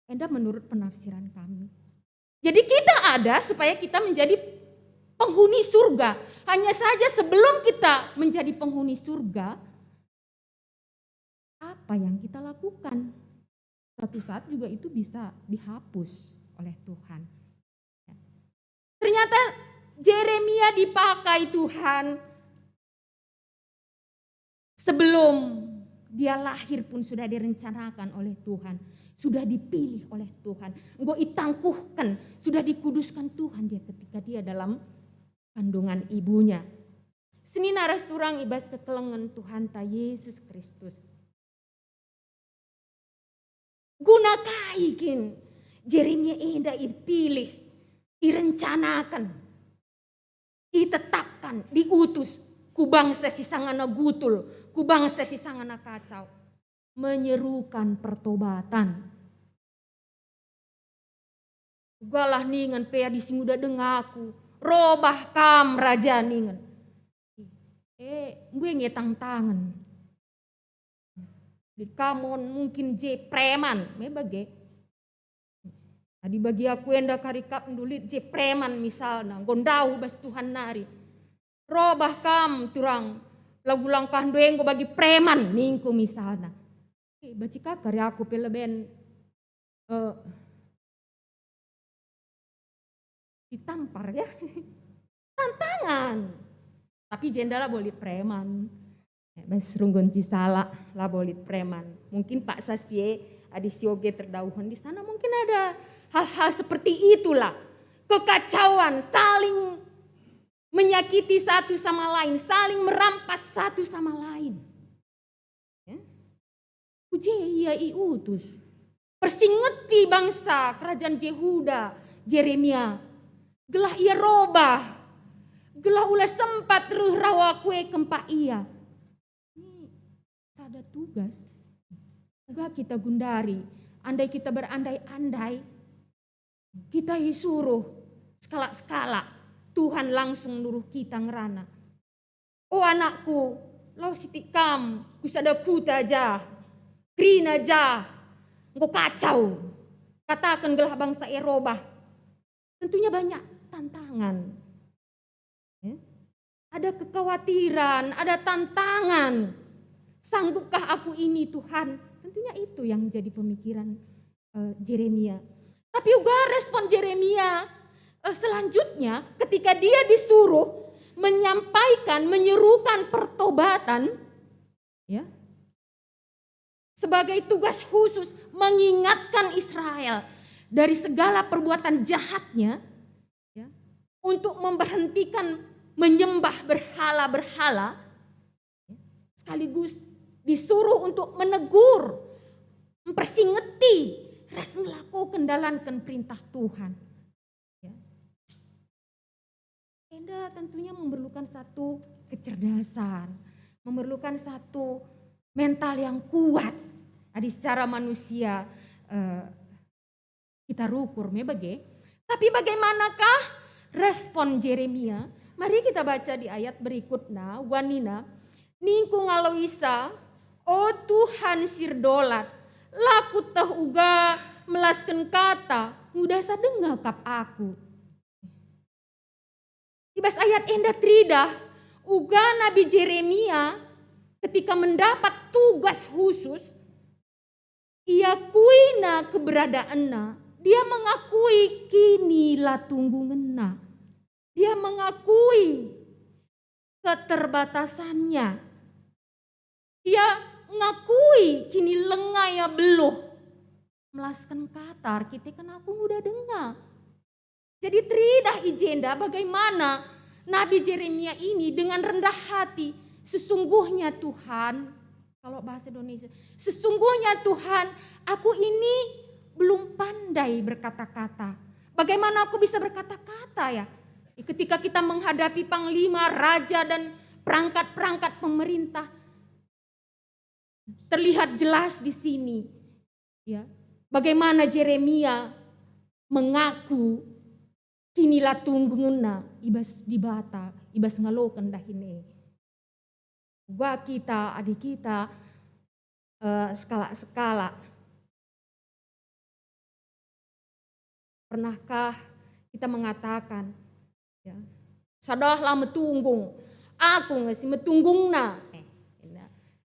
Enda menurut penafsiran kami. Jadi kita ada supaya kita menjadi penghuni surga. Hanya saja sebelum kita menjadi penghuni surga, apa yang kita lakukan? Suatu saat juga itu bisa dihapus oleh Tuhan. Ternyata Yeremia dipakai Tuhan sebelum dia lahir pun sudah direncanakan oleh Tuhan. Sudah dipilih oleh Tuhan. Engkau itangkuhkan, sudah dikuduskan Tuhan dia ketika dia dalam kandungan ibunya. Seni naras turang ibas kekelengan Tuhan ta Yesus Kristus. Guna kaikin Yeremia enda dipilih, direncanakan, ditetapkan, diutus ku bangsa si sangana gutul, ku bangsa si sangana kacau. Menyerukan pertobatan. Galah ningan pea di singuda dengaku. Robah kam raja ningan. Gue ngetang tangan. Di kamon mungkin je preman. Mebage. Adi bagi aku enda karikap ndulit je preman misalnya. Gondau bas Tuhan nari. Robah kam turang. Lagu langkah doeng go bagi preman ningku misalnya. Bacika karya aku peleben ditampar ya. Tantangan. Tapi jendela boleh preman. Bas runggon cisala lah boleh preman. Mungkin Pak Sasye adi sioge terdauhan di sana mungkin ada hal-hal seperti itulah. Kekacauan, saling menyakiti satu sama lain, saling merampas satu sama lain. Ia iutus. Persingeti bangsa kerajaan Yehuda, Yeremia. Gelah ia robah. Gelah ulah sempat ruh rawa kue kempa ia. Ini ada tugas. Juga kita gundari. Andai kita berandai-andai. Kita disuruh skala-skala. Tuhan langsung nuruh kita ngerana. Oh anakku, lau sitikam, kusada kuta aja. Krina aja, engkau kacau. Katakan gelah bangsa Eropa. Tentunya banyak tantangan. Ada kekhawatiran, ada tantangan. Sanggupkah aku ini Tuhan? Tentunya itu yang menjadi pemikiran Yeremia. Tapi juga respon Yeremia selanjutnya ketika dia disuruh menyampaikan, menyerukan pertobatan. Ya. Sebagai tugas khusus mengingatkan Israel dari segala perbuatan jahatnya ya, untuk memberhentikan menyembah berhala-berhala sekaligus disuruh untuk menegur, mempersingeti ras ngelakukan dalankan perintah Tuhan. Ya. Enda tentunya memerlukan satu kecerdasan, memerlukan satu mental yang kuat. Adi secara manusia kita rukur mebage. Tapi bagaimanakah respon Yeremia? Mari kita baca di ayat berikutnya. Wanina, ningku ngaloisa, oh Tuhan sirdolat, laku teh uga melaskan kata, mudah sadenga kap aku. Ibas ayat enda tridah, uga Nabi Yeremia ketika mendapat tugas khusus, ia kuina keberadaanna, dia mengakui kini lah tunggu ngena. Dia mengakui keterbatasannya. Dia mengakui kini lengai ya beluh. Melaskan katar kita kan aku udah dengar. Jadi teridah ijenda bagaimana Nabi Yeremia ini dengan rendah hati. Sesungguhnya Tuhan, kalau bahasa Indonesia, sesungguhnya Tuhan, aku ini belum pandai berkata-kata, Bagaimana aku bisa berkata-kata ya? Ketika kita menghadapi panglima, raja dan perangkat-perangkat pemerintah. Terlihat jelas di sini ya, bagaimana Yeremia mengaku kinilah tungguna ibas di bata, ibas ngalokan dahine. Gua kita, adik kita, skala-skala. Pernahkah kita mengatakan, ya, sadahlah metunggung, aku ngasih metunggungna.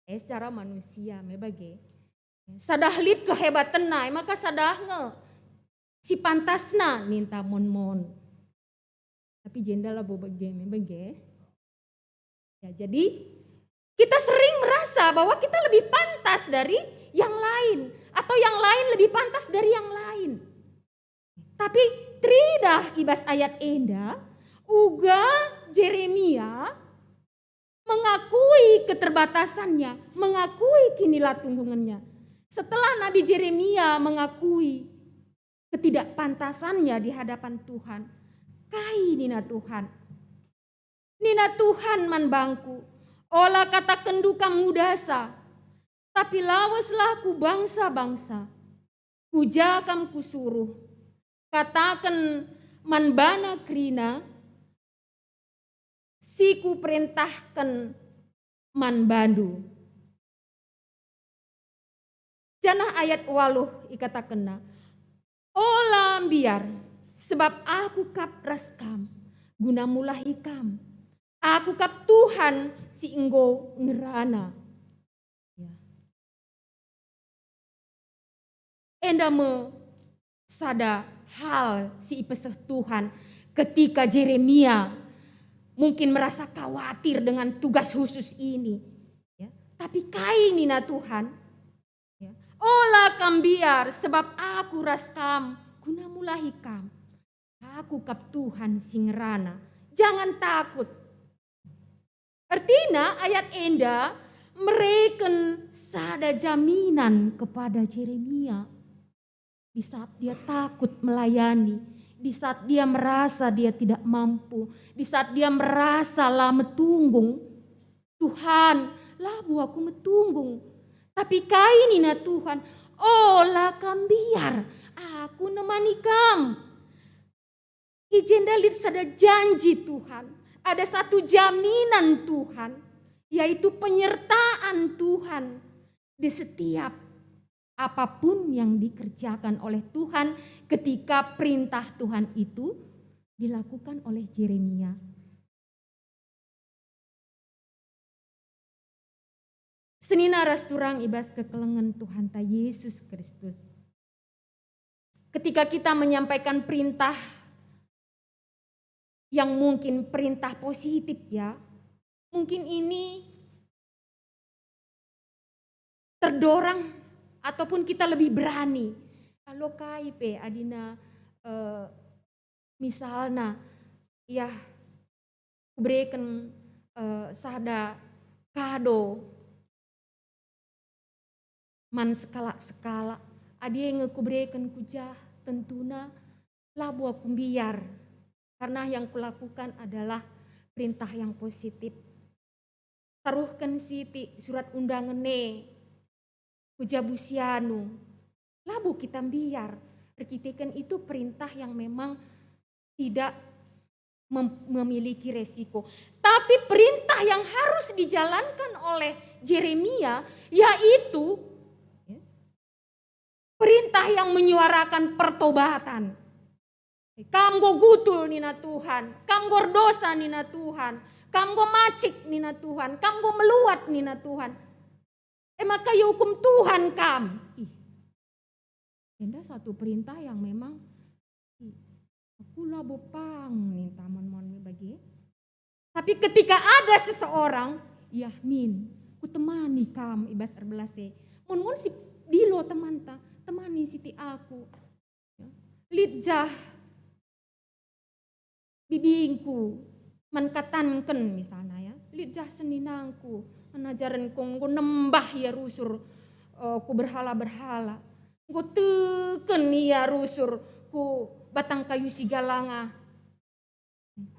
Secara manusia mebage. Sadahlit kehebatan na, maka sadah nge. Si pantasna minta mon-mon. Tapi jendela bobage mebage. Ya, jadi kita sering merasa bahwa kita lebih pantas dari yang lain. Atau yang lain lebih pantas dari yang lain. Tapi tridah ibas ayat enda, uga Yeremia mengakui keterbatasannya, mengakui kinilah tunggungannya. Setelah Nabi Yeremia mengakui ketidakpantasannya di hadapan Tuhan, kai nina Tuhan man bangku, olah kata kendukam mudasa, tapi lawaslah ku bangsa-bangsa, kujakam kusuruh, katakan man bana krina, siku perintahkan man bandu. Janah ayat 8 ikatakenna. Olah biar sebab aku kap raskam guna mulah ikam. Aku kap Tuhan si enggo ngerana. Ya. Endame sada hal si ipeseh Tuhan ketika Yeremia mungkin merasa khawatir dengan tugas khusus ini. Ya. Tapi kainina Tuhan. Ya. Olah kam biar sebab aku raskam guna mulahikam. Aku kap Tuhan singrana. Jangan takut. Artinya ayat enda mereken sada jaminan kepada Yeremia. Di saat dia takut melayani. Di saat dia merasa dia tidak mampu. Di saat dia merasa lah metunggung. Tuhan, lah bu aku metunggung. Tapi kainina Tuhan, olah kam biar aku nemani kam. Ijen dalit sada janji Tuhan. Ada satu jaminan Tuhan. Yaitu penyertaan Tuhan. Di setiap apapun yang dikerjakan oleh Tuhan ketika perintah Tuhan itu dilakukan oleh Yeremia. Senina rasturang ibas kekelengan Tuhan ta Yesus Kristus. Ketika kita menyampaikan perintah yang mungkin perintah positif ya, mungkin ini terdorong ataupun kita lebih berani. Kalau KIP adina misalnya ya berikan sada kado man skala-skala adi ngekubrekan kujah tentuna labu aku biar karena yang kulakukan adalah perintah yang positif. Taruhkan siti surat undangan Hujabusianu, labu kita biar, perkitikan itu perintah yang memang tidak memiliki resiko. Tapi perintah yang harus dijalankan oleh Yeremia yaitu perintah yang menyuarakan pertobatan. Kamgo gutul nina Tuhan, kamgo dosa nina Tuhan, kamgo macik nina Tuhan, kamgo meluat nina Tuhan. Maka ya hukum Tuhan kam. Ada satu perintah yang memang aku lah bopang nih taman-taman bagi. Tapi ketika ada seseorang, ya min, ku temani kam ibas erbelase. Mun si dilo temanta, temani siti aku. Lidjah bibingku menkatanken misalnya ya. Lidjah seninangku. Menajaran kong nembah ya rusur ku berhala-berhala. Ku teken ya rusur ku batang kayu sigalanga.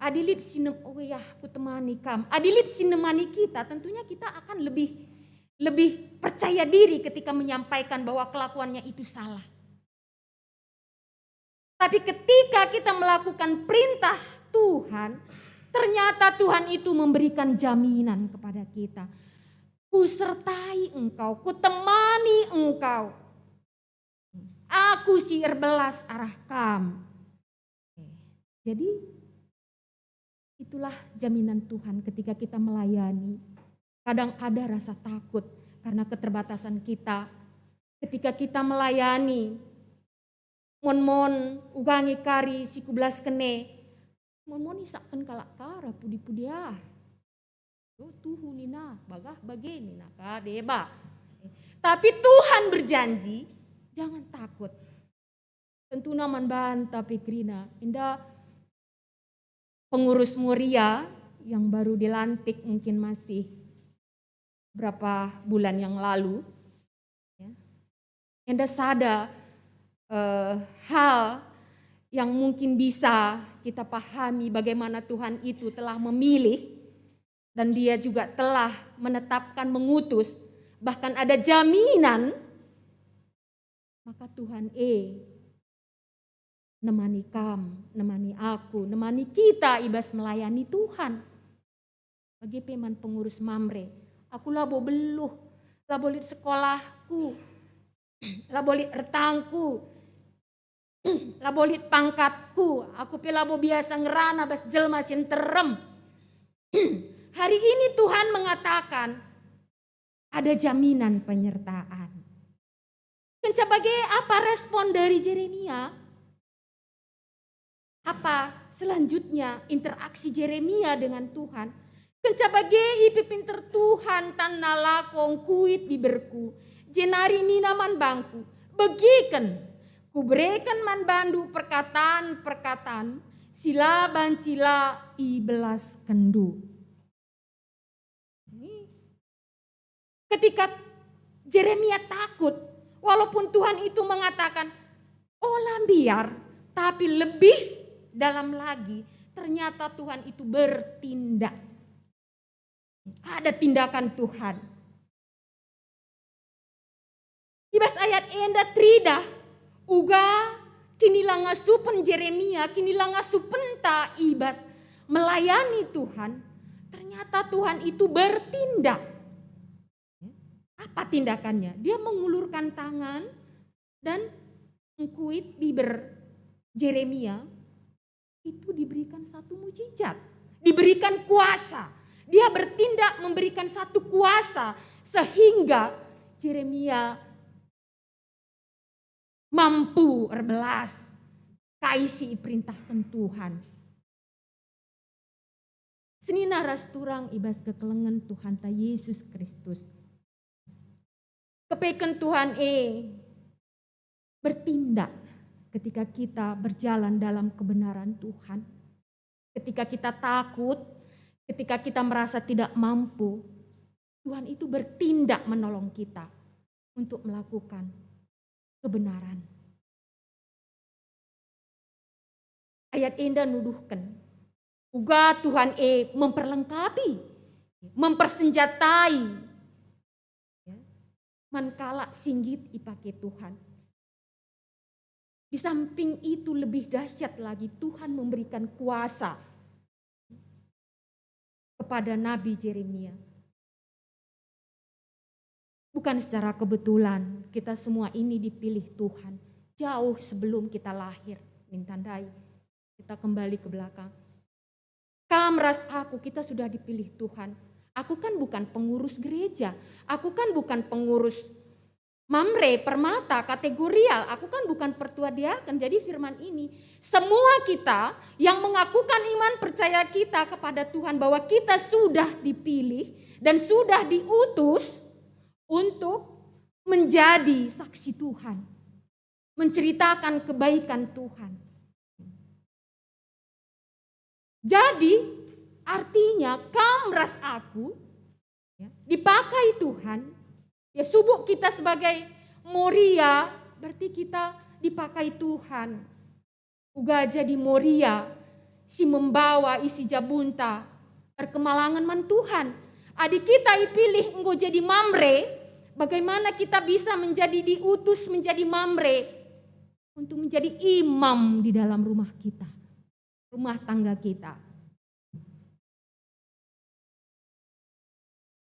Adilit sinem ya ku temani kam. Adilit sinemani kita, tentunya kita akan lebih percaya diri ketika menyampaikan bahwa kelakuannya itu salah. Tapi ketika kita melakukan perintah Tuhan, ternyata Tuhan itu memberikan jaminan kepada kita. Ku sertai engkau, ku temani engkau. Aku si erbelas arah kam. Jadi itulah jaminan Tuhan ketika kita melayani. Kadang ada rasa takut karena keterbatasan kita. Ketika kita melayani, mon ugangi kari siku belas kene, mon isakkan kalak kara pudi ah. Tuhu nina bagah bageni nina kadeba. Tapi Tuhan berjanji, jangan takut. Tentu naman banta pikrina, indah pengurus Muria yang baru dilantik mungkin masih berapa bulan yang lalu. Ya. Indah sada hal yang mungkin bisa kita pahami bagaimana Tuhan itu telah memilih dan dia juga telah menetapkan, mengutus, bahkan ada jaminan, maka Tuhan nemani kam, nemani aku, nemani kita ibas melayani Tuhan. Bagi peman pengurus Mamre, aku labo beluh, labo lit sekolahku, labo lit retangku, labo lit pangkatku, aku labo biasa ngerana bas jelma sin terem. Hari ini Tuhan mengatakan ada jaminan penyertaan. Kenca bagai apa respon dari Yeremia? Apa selanjutnya interaksi Yeremia dengan Tuhan? Kenca bagai hipi pinter Tuhan tan nalakong kuit biberku. Jenari nina man bangku. Begiken kuberikan man bandu perkataan sila bancila ibelas kendu. Ketika Yeremia takut, walaupun Tuhan itu mengatakan, oh lambiar, tapi lebih dalam lagi, ternyata Tuhan itu bertindak. Ada tindakan Tuhan. Ibas ayat enda trida, uga kinilang ngasupen Yeremia, kinilang ngasupen ta ibas melayani Tuhan, ternyata Tuhan itu bertindak. Apa tindakannya? Dia mengulurkan tangan dan mengkuit bibir Yeremia. Itu diberikan satu mujizat, diberikan kuasa. Dia bertindak memberikan satu kuasa sehingga Yeremia mampu erbelas kaisi perintahkan Tuhan. Senina ras turang ibas kekelengan Tuhan ta Yesus Kristus. Kepeken Tuhan bertindak ketika kita berjalan dalam kebenaran Tuhan. Ketika kita takut, ketika kita merasa tidak mampu, Tuhan itu bertindak menolong kita untuk melakukan kebenaran. Ayat indah nuduhkan, uga Tuhan memperlengkapi, mempersenjatai, mankala singgit ipake Tuhan. Di samping itu lebih dahsyat lagi Tuhan memberikan kuasa kepada Nabi Yeremia. Bukan secara kebetulan kita semua ini dipilih Tuhan. Jauh sebelum kita lahir. Mintandai. Kita kembali ke belakang. Kamras aku, kita sudah dipilih Tuhan. Aku kan bukan pengurus gereja, aku kan bukan pengurus Mamre, Permata, kategorial, aku kan bukan pertua diaken. Jadi firman ini, semua kita yang mengakukan iman percaya kita kepada Tuhan bahwa kita sudah dipilih dan sudah diutus untuk menjadi saksi Tuhan, menceritakan kebaikan Tuhan. Jadi artinya kamras aku dipakai Tuhan. Ya subuk kita sebagai Moria berarti kita dipakai Tuhan uga jadi Moria, si membawa isi jabunta, perkemalangan man Tuhan. Adik kita ipilih engkau jadi Mamre, bagaimana kita bisa menjadi diutus menjadi Mamre untuk menjadi imam di dalam rumah kita, rumah tangga kita.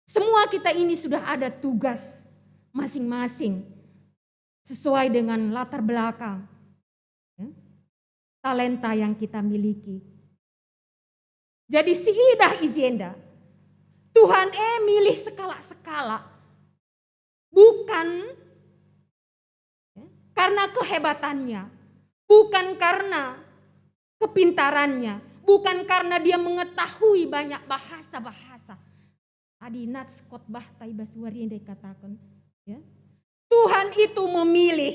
Semua kita ini sudah ada tugas masing-masing sesuai dengan latar belakang, ya, talenta yang kita miliki. Jadi si idah ijenda, Tuhan milih skala-skala, bukan karena kehebatannya, bukan karena kepintarannya, bukan karena dia mengetahui banyak bahasa-bahasa. Tadi Nats khotbah Taibas Wari yang dikatakan, ya. Tuhan itu memilih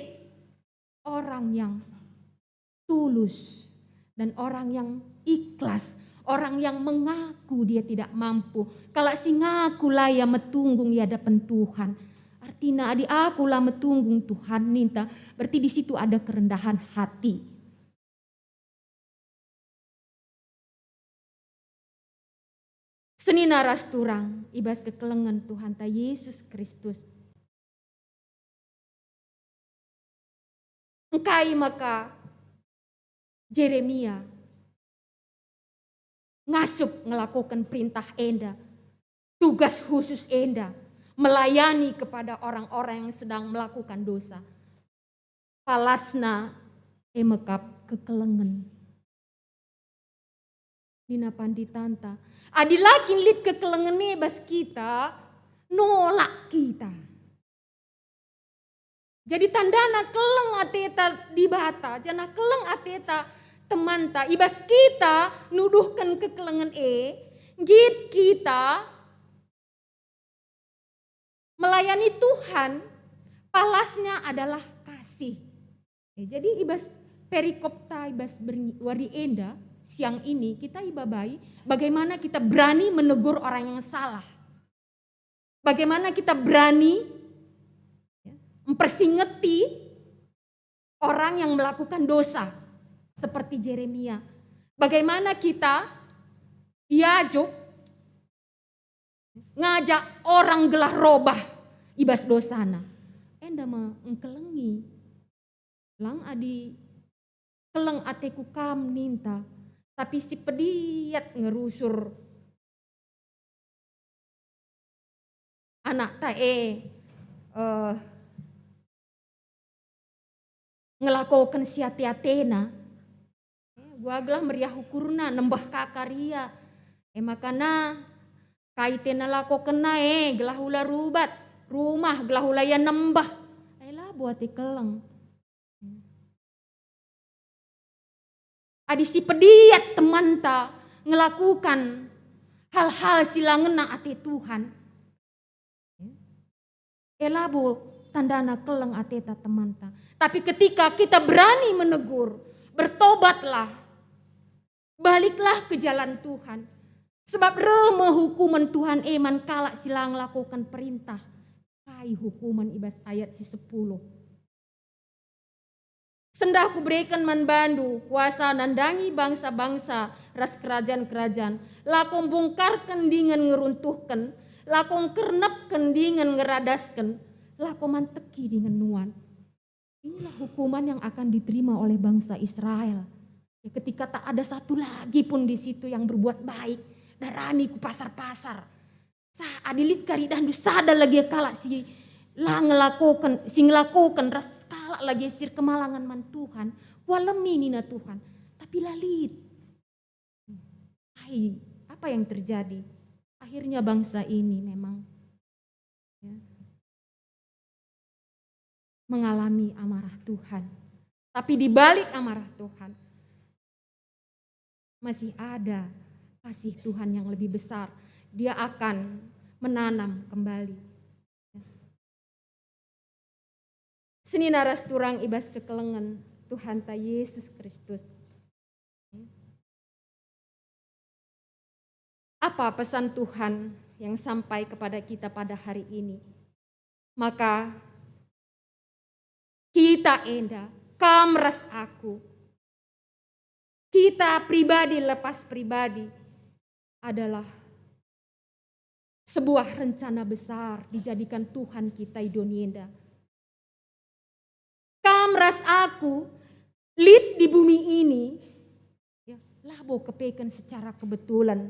orang yang tulus dan orang yang ikhlas, orang yang mengaku dia tidak mampu. Kalau si ngaku lah ya metunggung ya hadapan Tuhan. Artinya adik aku lah metunggung Tuhan ninta, berarti di situ ada kerendahan hati. Seni naras turang ibas kekelengan Tuhan ta Yesus Kristus. Engkai maka Jeremia ngasup melakukan perintah enda, tugas khusus enda, melayani kepada orang-orang yang sedang melakukan dosa. Palasna emekap kekelengan. Dina panditanta. Adilakin lit kekelengan bas kita, nolak kita. Jadi tandana keleng ateta di bata, jana keleng ateta temanta. Ibas kita nuduhkan kekelengan git kita melayani Tuhan, palasnya adalah kasih. Jadi ibas perikopta ibas wari enda siang ini kita ibabai bagaimana kita berani menegur orang yang salah. Bagaimana kita berani mempersingeti orang yang melakukan dosa seperti Jeremia. Bagaimana kita diajuk ngajak orang gelah robah ibas dosana. Enda mengkelengi. Lang adi keleng ateku kam ninta. Tapi si pediat ngerusur anak tae ngelakukan siati-atena. Gua gelah meriah ukurna nembah kakaria. Makana kaitena lako kena gelah hula rubat rumah gelah hula ya nembah. Lah buat keleng. Adi si pediat teman ta ngelakukan hal-hal silangan na ate Tuhan. Elabo tandana keleng ateta teman ta. Tapi ketika kita berani menegur, bertobatlah, baliklah ke jalan Tuhan. Sebab remeh hukuman Tuhan eman kalak silang lakukan perintah. Kai hukuman ibas ayat si 10. Sendah ku berikan man bandu, kuasa nandangi bangsa-bangsa, ras kerajaan-kerajaan. Lakong bongkarkan dengan ngeruntuhkan, lakong kernapkan dengan ngeradaskan, lakong manteki dengan nuan. Inilah hukuman yang akan diterima oleh bangsa Israel. Ya, ketika tak ada satu lagi pun di situ yang berbuat baik, darani ku pasar-pasar. Adilit kari dandu sada lagi kalak si ngelakukan ras kalak lagi sir kemalangan man Tuhan. Walemi nina Tuhan. Tapi lalit. Hai, apa yang terjadi? Akhirnya bangsa ini memang mengalami amarah Tuhan. Tapi di balik amarah Tuhan masih ada kasih Tuhan yang lebih besar. Dia akan menanam kembali. Seni naras turang ibas kekelengan Tuhan ta Yesus Kristus. Apa pesan Tuhan yang sampai kepada kita pada hari ini? Maka kita enda, kam ras aku, kita pribadi lepas pribadi adalah sebuah rencana besar dijadikan Tuhan kita idonienda. Kam ras aku lid di bumi ini ya, labo kepeken secara kebetulan,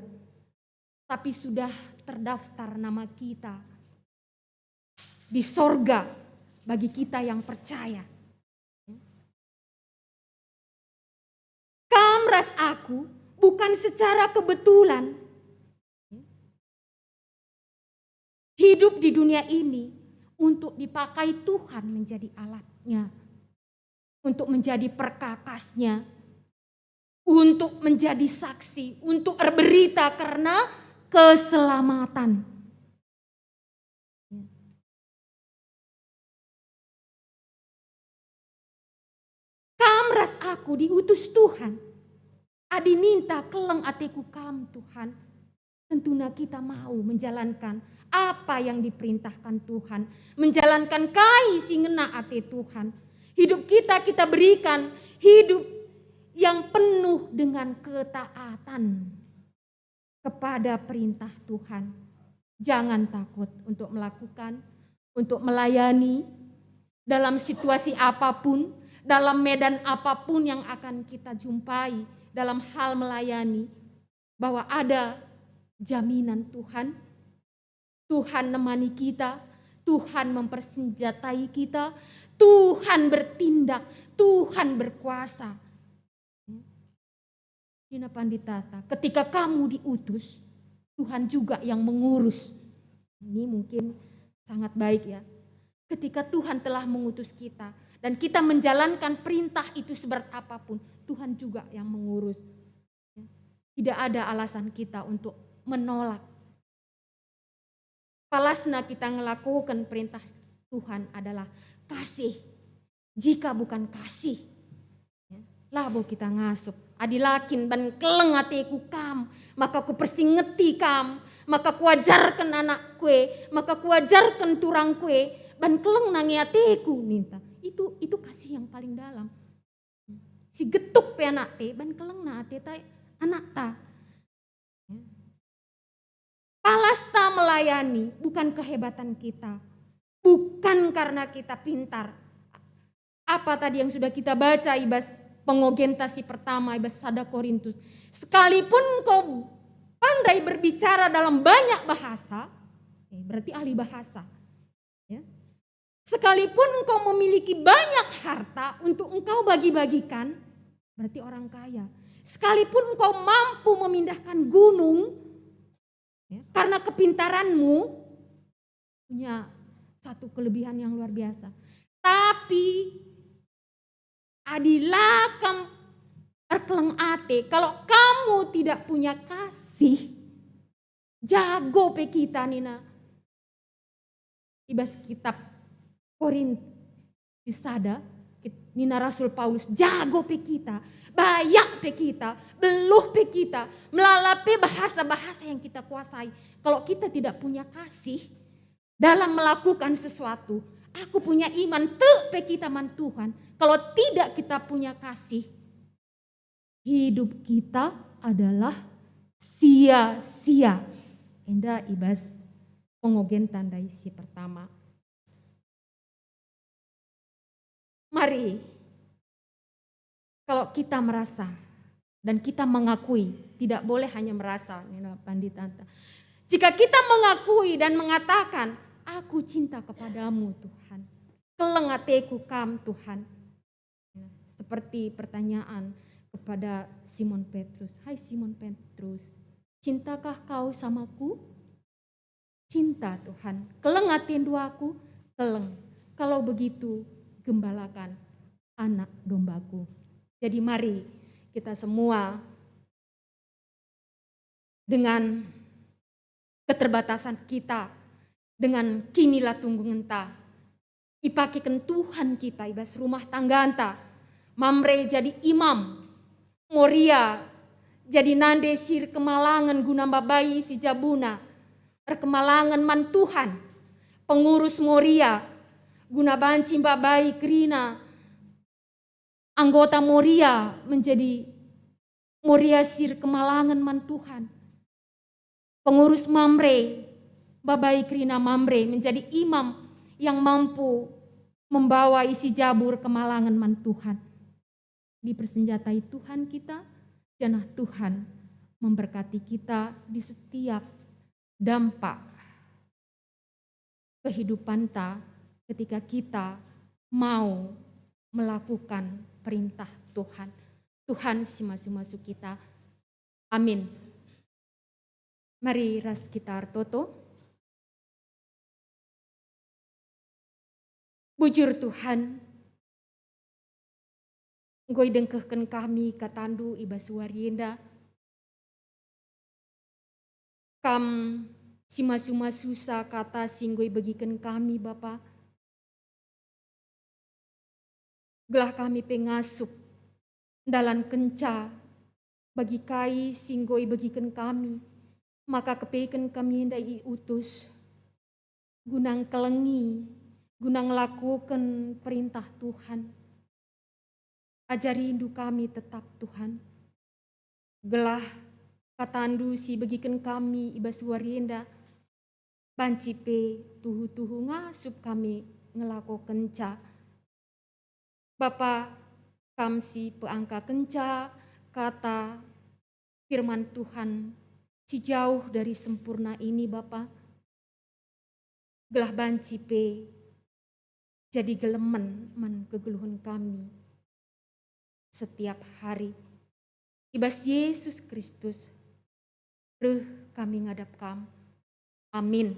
tapi sudah terdaftar nama kita di sorga bagi kita yang percaya. Kam ras aku bukan secara kebetulan hidup di dunia ini untuk dipakai Tuhan menjadi alatnya, untuk menjadi perkakasnya, untuk menjadi saksi, untuk berberita karena keselamatan. Kamras aku diutus Tuhan, adi minta keleng ateku kam Tuhan. Tentunya kita mau menjalankan apa yang diperintahkan Tuhan, menjalankan kai si ngena ate Tuhan. Hidup kita berikan hidup yang penuh dengan ketaatan kepada perintah Tuhan. Jangan takut untuk melakukan, untuk melayani dalam situasi apapun, dalam medan apapun yang akan kita jumpai dalam hal melayani, bahwa ada jaminan Tuhan. Tuhan menemani kita, Tuhan mempersenjatai kita, Tuhan bertindak, Tuhan berkuasa. Dina Panditata, ketika kamu diutus, Tuhan juga yang mengurus. Ini mungkin sangat baik ya. Ketika Tuhan telah mengutus kita dan kita menjalankan perintah itu seberat apapun, Tuhan juga yang mengurus. Tidak ada alasan kita untuk menolak. Palasna kita ngelakukan perintah Tuhan adalah kasih. Jika bukan kasih, labo kita ngasup. Adilakin ban keleng ateku kam, maka ku persingeti kam, maka ku ajarkan anak kue, maka ku ajarkan turang kue, ban keleng nangi ateku ninta. Itu kasih yang paling dalam. Si getuk pe anak te, ban keleng na ate ta anak ta. Palasta melayani bukan kehebatan kita, bukan karena kita pintar. Apa tadi yang sudah kita baca ibas pengogentasi pertama, ibas 1 Korintus. Sekalipun kau pandai berbicara dalam banyak bahasa, berarti ahli bahasa. Ya. Sekalipun engkau memiliki banyak harta untuk engkau bagi-bagikan, berarti orang kaya. Sekalipun engkau mampu memindahkan gunung, karena kepintaranmu, punya satu kelebihan yang luar biasa. Tapi adilah kam erkeleng ate, kalau kamu tidak punya kasih, jago pe kita nina. Ibas kitab Korintus sada, nina Rasul Paulus, jago pe kita, bayak pe kita, beluh pe kita, melalapi bahasa-bahasa yang kita kuasai. Kalau kita tidak punya kasih dalam melakukan sesuatu, aku punya iman te pe kita man Tuhan. Kalau tidak kita punya kasih, hidup kita adalah sia-sia. Enda ibas pengogen tandai si pertama. Mari, kalau kita merasa dan kita mengakui, tidak boleh hanya merasa, Panditanta. Jika kita mengakui dan mengatakan, aku cinta kepadamu Tuhan, keleng ateku kam Tuhan. Seperti pertanyaan kepada Simon Petrus, hai Simon Petrus, cintakah kau samaku? Cinta Tuhan, keleng aten duaku, keleng. Kalau begitu, gembalakan anak dombaku. Jadi mari kita semua dengan keterbatasan kita, dengan kinilah tunggu ngenta, ipakikan Tuhan kita, ibas rumah tangga anta, Mamre jadi imam, Moria jadi nande sir kemalangan guna bayi si jabuna, kemalangan man Tuhan, pengurus Moria, guna banci bayi Krina, anggota Moria menjadi Moriasir kemalangan man Tuhan. Pengurus Mamre, Babai Krina Mamre menjadi imam yang mampu membawa isi jabur kemalangan man Tuhan. Dipersenjatai Tuhan kita, janah Tuhan memberkati kita di setiap dampak kehidupan ta ketika kita mau melakukan perintah Tuhan. Tuhan si masuk-masuk kita. Amin. Mari ras kita artoto. Bujur Tuhan, Goi dengkehken kami katandu iba suarienda. Kam si masu-masusa kata singgoi bagikan kami Bapa. Gelah kami pengasuk dalam kenca bagi kai singgoi bagikan kami. Maka kepeikan kami hendai utus gunang kelengi, gunang lakukan perintah Tuhan. Ajari rindu kami tetap Tuhan. Gelah katandu si bagikan kami iba suarienda. Bancipe tuhu-tuhu ngasup kami ngelako kenca. Bapa kamsi peangka kenca kata firman Tuhan. Si jauh dari sempurna ini Bapa. Gelah bancipe jadi gelemen man kegeluhan kami setiap hari. Ibas Yesus Kristus, reh kami ngadap kam. Amin.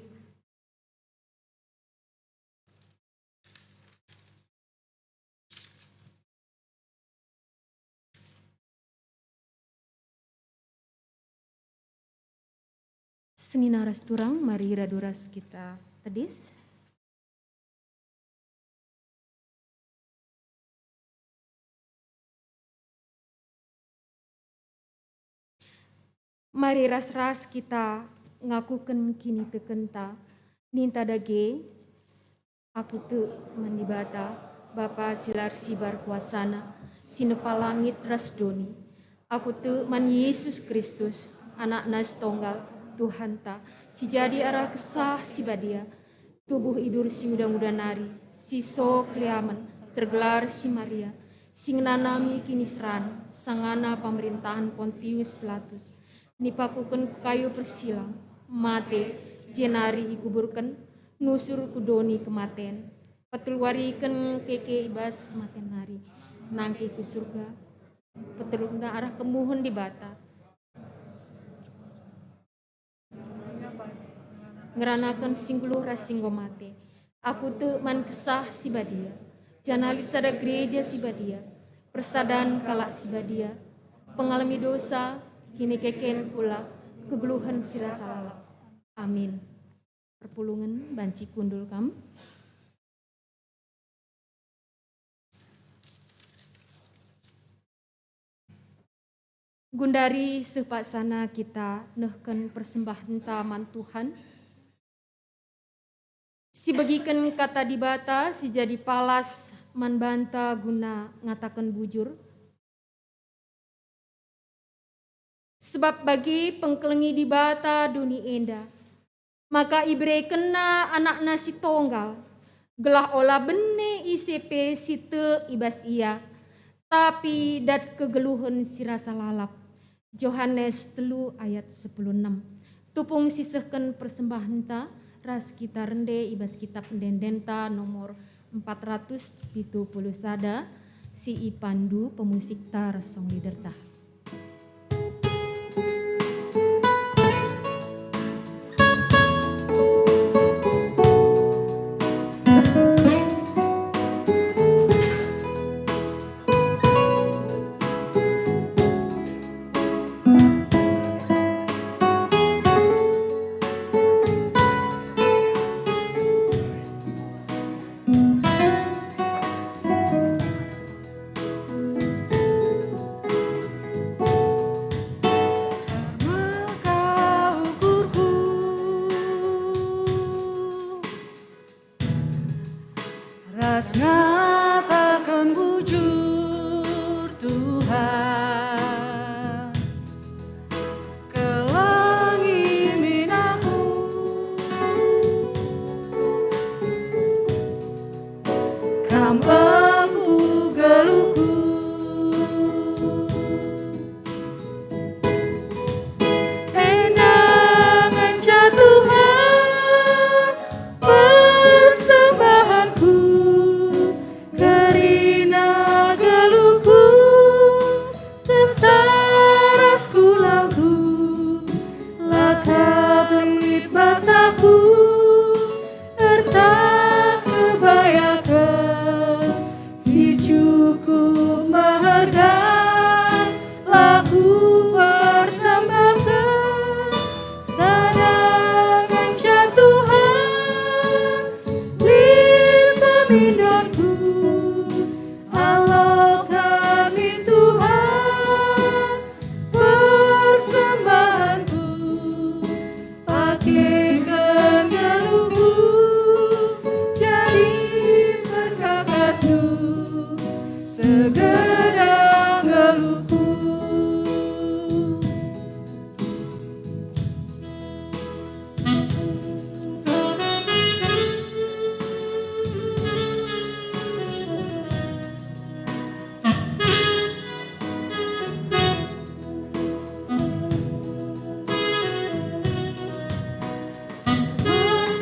Seninaras turang, mari raduras kita tedis. Mari ras-ras kita ngakuken kini tekenta, ninta dage, aku tu mandibata, Bapa silar sibar kuasana, sinepa langit ras doni, aku tu man Yesus Kristus, anak nas tonggal, Tuhan ta, si jadi arah kesah si badia, tubuh idur si muda-muda nari, si so kliamen, tergelar si Maria, sing nanami kini seran, sangana pemerintahan Pontius Pilatus, nipakuken kayu persilang, mate, jenari ikuburken, nusur kudoni kematen, petulwariken keke ibas kematen nari, nangke ke surga, petulungna arah kemuhun di bata, ngeranakan singguluh rasinggo mate. Aku tu man kesah si badia. Janali sada gereja si badia. Persadan kalak si badia. Pengalami dosa, kini keken pula. Kegeluhan sila salah. Amin. Perpulungan banci kundul kam. Gundari sepaksana kita nehken persembahan taman Tuhan. Si bagikan kata dibata, si jadi palas manbanta guna ngatakan bujur. Sebab bagi pengkelengi dibata duni enda, maka ibre kena anak nasi tonggal, gelah olah bene ICP site ibas ia, tapi dat kegeluhan si rasa lalap. Yohanes 3 ayat 10:6. Tupung sisehken persembahan ta, ras kita rende ibas kitab pendendenta nomor 470 sada si Ipandu pemusik tar song leader ta. Ras ngatakan bujur Tuhan, kam empu geluku. Enangan Tuhan persembahanku, karina geluku tersaras kulangku, lakap lit basaku ertak kebayakan, si cukup menghargai laku persembahkan, sadangan Tuhan lit pemindonku, Allah kami Tuhan persembahanku, pakaikan geluku jadi perkakasmu, segedang geluku.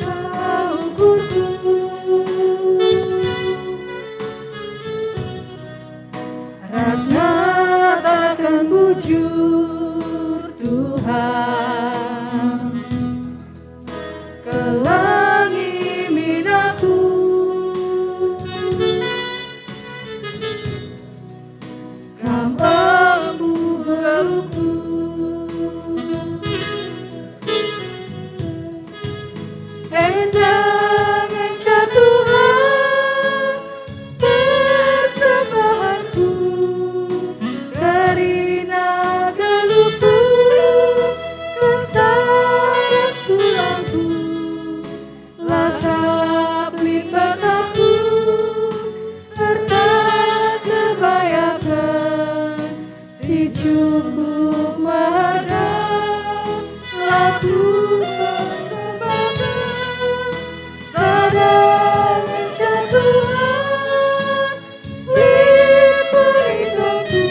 Maka ukurku rasna takkan bujur Tuhan, kelangi minaku, kam empu geluku. Endangan Tuhan persembahanku, karina geluku tersaras kulangku, lakap lit basaku ertak kebayakan, si cukup menghargai laku persembahkan, sadangan Tuhan lit pemindonku,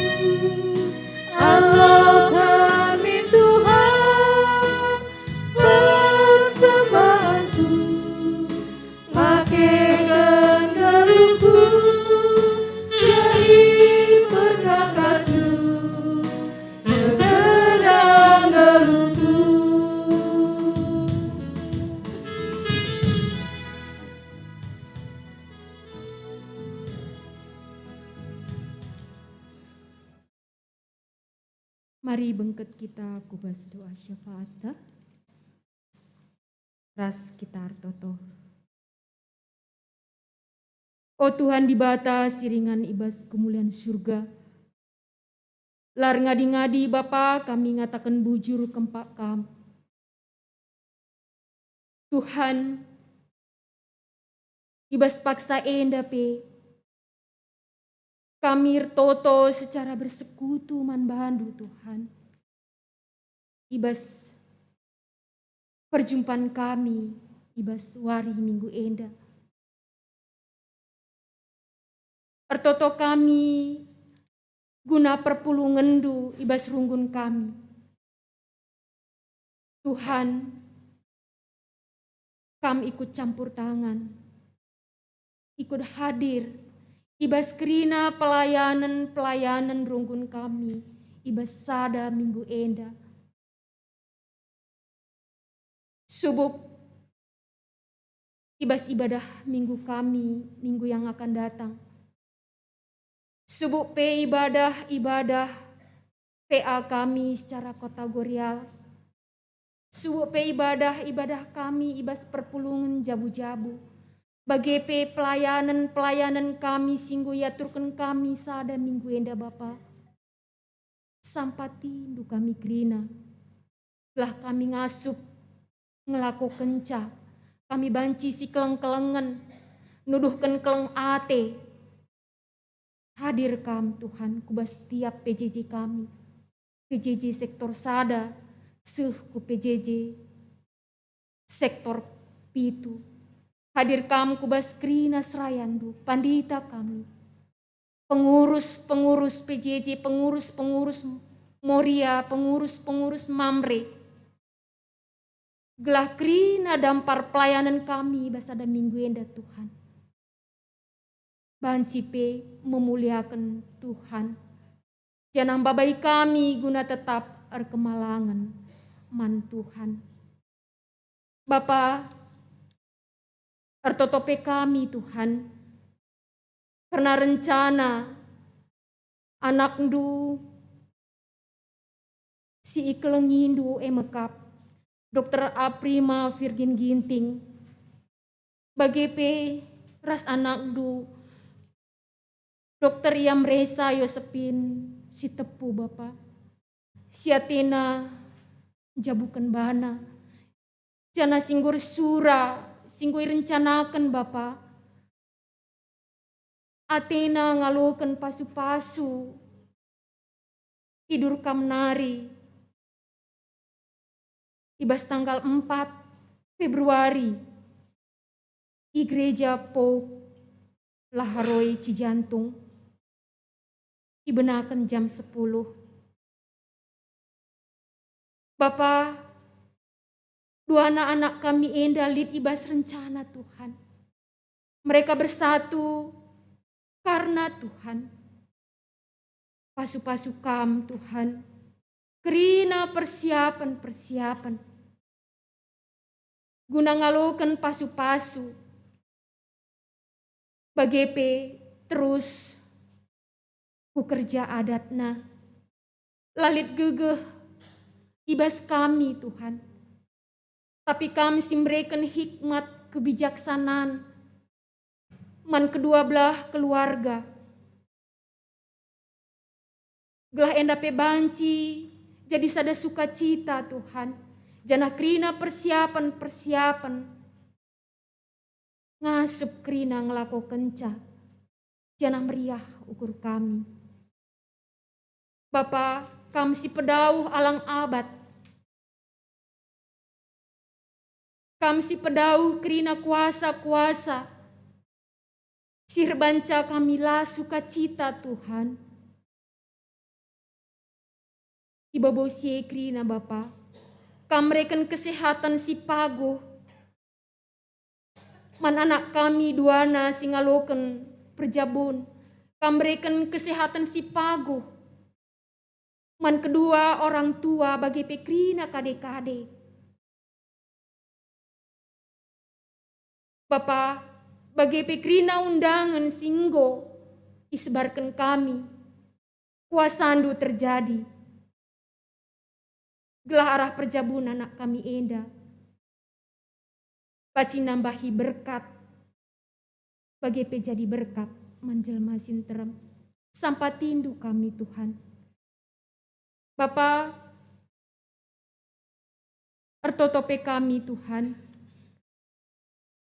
Allah kami Tuhan persembahanku, pakaikan geluku jadi perkakasmu, segedang geluku. Mari bengket kita kubas doa syafaat. Ras kita artoto. O Tuhan di bata siringan ibas kemuliaan surga. Lar ngadi-ngadi Bapa kami ngatakan bujur kempak kam. Tuhan ibas paksa enda pe. Kami toto secara bersekutu man bahandu Tuhan. Ibas perjumpaan kami, ibas wari minggu enda. Ertoto kami guna perpulungendu ibas runggun kami. Tuhan, kami ikut campur tangan, ikut hadir, ibas kerina pelayanan runggun kami, ibas sada minggu enda. Subuk ibas ibadah minggu kami, minggu yang akan datang. Subuk pe ibadah PA kami secara kategorial. Subuk pe ibadah kami ibas perpulungan jabu-jabu. Bagi pe pelayanan kami singgo yaturkan kami sada minggu enda Bapa. Sampati ndu kami krina. Lah kami ngasup ngelaku kenca. Kami banci si keleng-kelengen. Nuduhkan keleng ate. Hadir kam Tuhan kubas tiap PJJ kami. PJJ sektor sada. Ku PJJ sektor pitu. Hadir kam kubas krina serayandu, pandita kami, pengurus-pengurus PJJ, pengurus-pengurus Moria, pengurus-pengurus Mamre. Gelah krina dampar pelayanan kami basada minggu enda Tuhan. Bancipe memuliakan Tuhan. Jangan babai kami guna tetap erkemalangan man Tuhan. Bapa, ertotope kami Tuhan, karena rencana anak ndu si iklengindu emekap, Dr. Aprima Virgin Ginting, bagepe ras anak ndu Dr. Yamresa Yosepin si tepu Bapa, si Athena jabukan bana, jana singgur sura, singgur rencanakan Bapa, Athena ngalukan pasu-pasu, tidur kamnari, ibas tanggal 4 Februari, di gereja Pok Laharoi Cijantung, dibenakan jam 10. Bapa, dua anak-anak kami enda lid ibas rencana Tuhan. Mereka bersatu karena Tuhan. Pasu-pasu kam Tuhan, kerina persiapan-persiapan. Guna ngalokan pasu-pasu, bagepe terus ku kerja adatna. Lalit gegeh ibas kami Tuhan. Tapi kami simbrekan hikmat kebijaksanaan man kedua belah keluarga. Gelah endape banci jadi sada sukacita Tuhan. Janah krina persiapan-persiapan. Ngasup krina ngelako kenca. Janah meriah ukur kami. Bapa, kami si pedauh alang abad. Kami si pedauh krina kuasa-kuasa. Sihir banca kami lah sukacita Tuhan. Ibabosie krina Bapa. Kamreken kesehatan si pago. Man anak kami duana singaloken perjabun. Kamreken kesehatan si pago. Man kedua orang tua bagi pekrina kade-kade. Bapa, bagi pekrina undangan singgo isbarkan kami. Kuasandu terjadi. Gelah arah perjabun anak kami enda. Baci nambahi berkat. Bagi jadi berkat menjelma sinterem. Sampai tindu kami Tuhan. Bapa, ertotope kami Tuhan.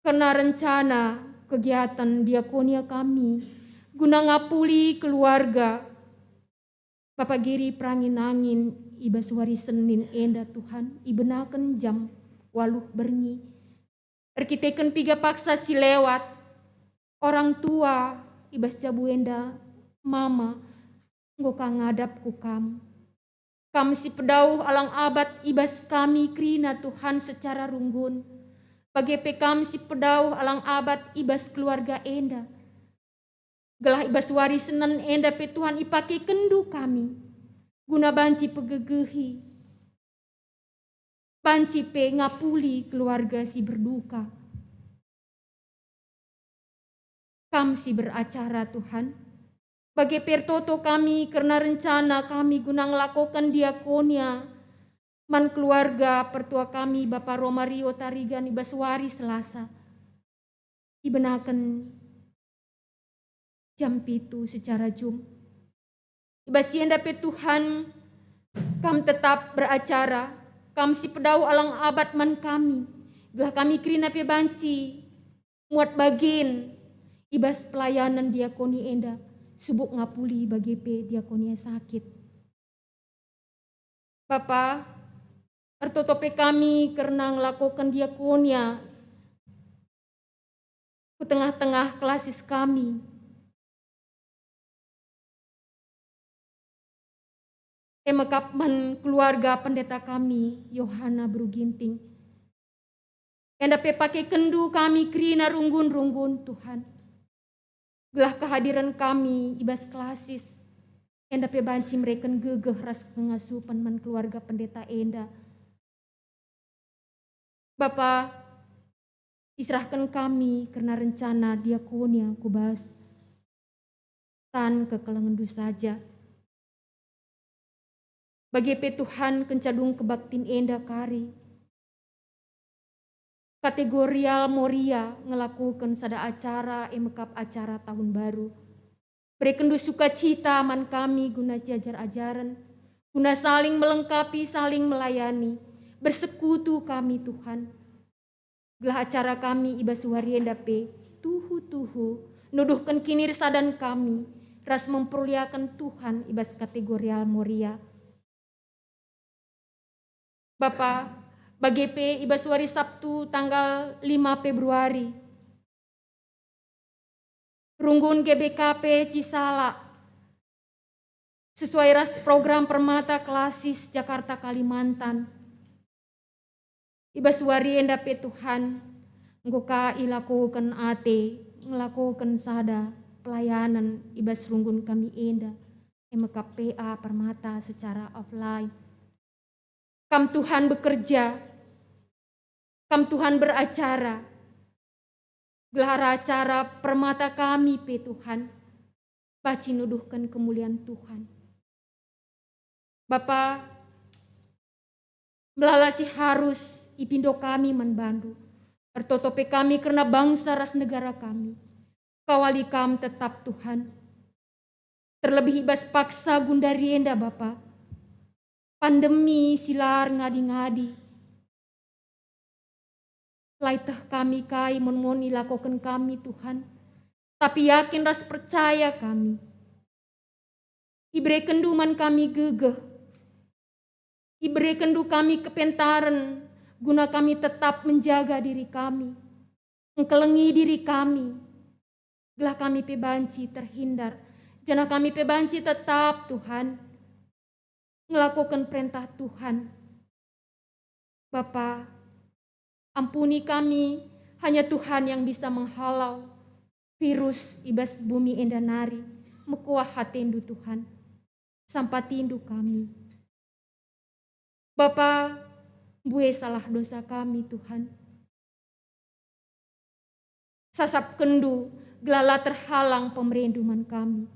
Karena rencana kegiatan diakonia kami. Guna ngapuli keluarga. Bapak Giri perangin angin. Ibas hari Senin enda Tuhan, ibenakan jam 8 berngi. Erkiteken piga paksa si lewat, orang tua, ibas jabu enda, mama, ngoka ngadap ku kam. Kam si pedauh alang abad ibas kami krina Tuhan secara runggun. Bagepe kam si pedauh alang abad ibas keluarga enda. Gelah ibas hari Senin enda pe Tuhan ipake kendu kami. Guna banci pegegehi. Banci pe ngapuli keluarga si berduka. Kami si beracara Tuhan. Bagi pertoto kami karena rencana kami guna ngelakukan diakonia. Man keluarga pertua kami Bapak Romario Tarigan Ibaswari Selasa. Ibenakan jam pitu secara jum. Ibasienda pe Tuhan, kami tetap beracara, kami si pedau alang abad man kami, gelah kami krina pe banci, muat bagin, ibas pelayanan diakoni enda, subuk ngapuli bagi pe diakonia sakit. Bapa, ertotope kami karena ngelakukan diakonia, Ku tengah-tengah klasis kami, emekapman keluarga pendeta kami, Yohana Bruginting. Yang dapat pakai kendu kami kerina runggun-runggun Tuhan. Gelah kehadiran kami ibas klasis. Yang dapat banci mereka gegeh ras pengasupan man keluarga pendeta enda. Bapa, diserahkan kami karena rencana diakonia kubas. Tan kekelengendu saja. Bagi Tuhan kencadung kebaktin enda kari. Kategorial Moria ngelakukan sada acara emekap acara tahun baru. Berikendu sukacita man kami guna jajar ajaran. Guna saling melengkapi, saling melayani. Bersekutu kami Tuhan. Gelah acara kami ibas warienda pe tuhu-tuhu. Nuduhkan kinir sadan kami. Ras memperliakan Tuhan ibas kategorial Moria. Bapa, bagi P ibas hari Sabtu tanggal 5 Februari. Runggun GBKP Cisala. Sesuai ras program Permata Klasis Jakarta Kalimantan. Ibas hari enda pe Tuhan. Nggoka ilakukan ate. Ngelakukan sada pelayanan ibas runggun kami enda. Emekap PA Permata secara offline. Kam Tuhan bekerja, kam Tuhan beracara, gelar acara permata kami pe Tuhan, baci nuduhkan kemuliaan Tuhan. Bapa, melalasi harus ipindo kami manbandu, tertotope kami karena bangsa ras negara kami, kawali kam tetap Tuhan. Terlebih ibas paksa gundarienda Bapa, pandemi silar ngadi-ngadi. Laitah kami kai mon ilakokan kami Tuhan. Tapi yakin ras percaya kami. Ibre kenduman kami gegeh. Ibre kendu kami kepentaran. Guna kami tetap menjaga diri kami. Mengkelengi diri kami. Gelah kami pebanci terhindar. Jana kami pebanci tetap Tuhan. Ngelakukan perintah Tuhan. Bapa, ampuni kami, hanya Tuhan yang bisa menghalau virus ibas bumi endanari, mekuah hatendu Tuhan, sampatindu kami. Bapa, bue salah dosa kami Tuhan. Sasap kendu, gelala terhalang pemerinduman kami.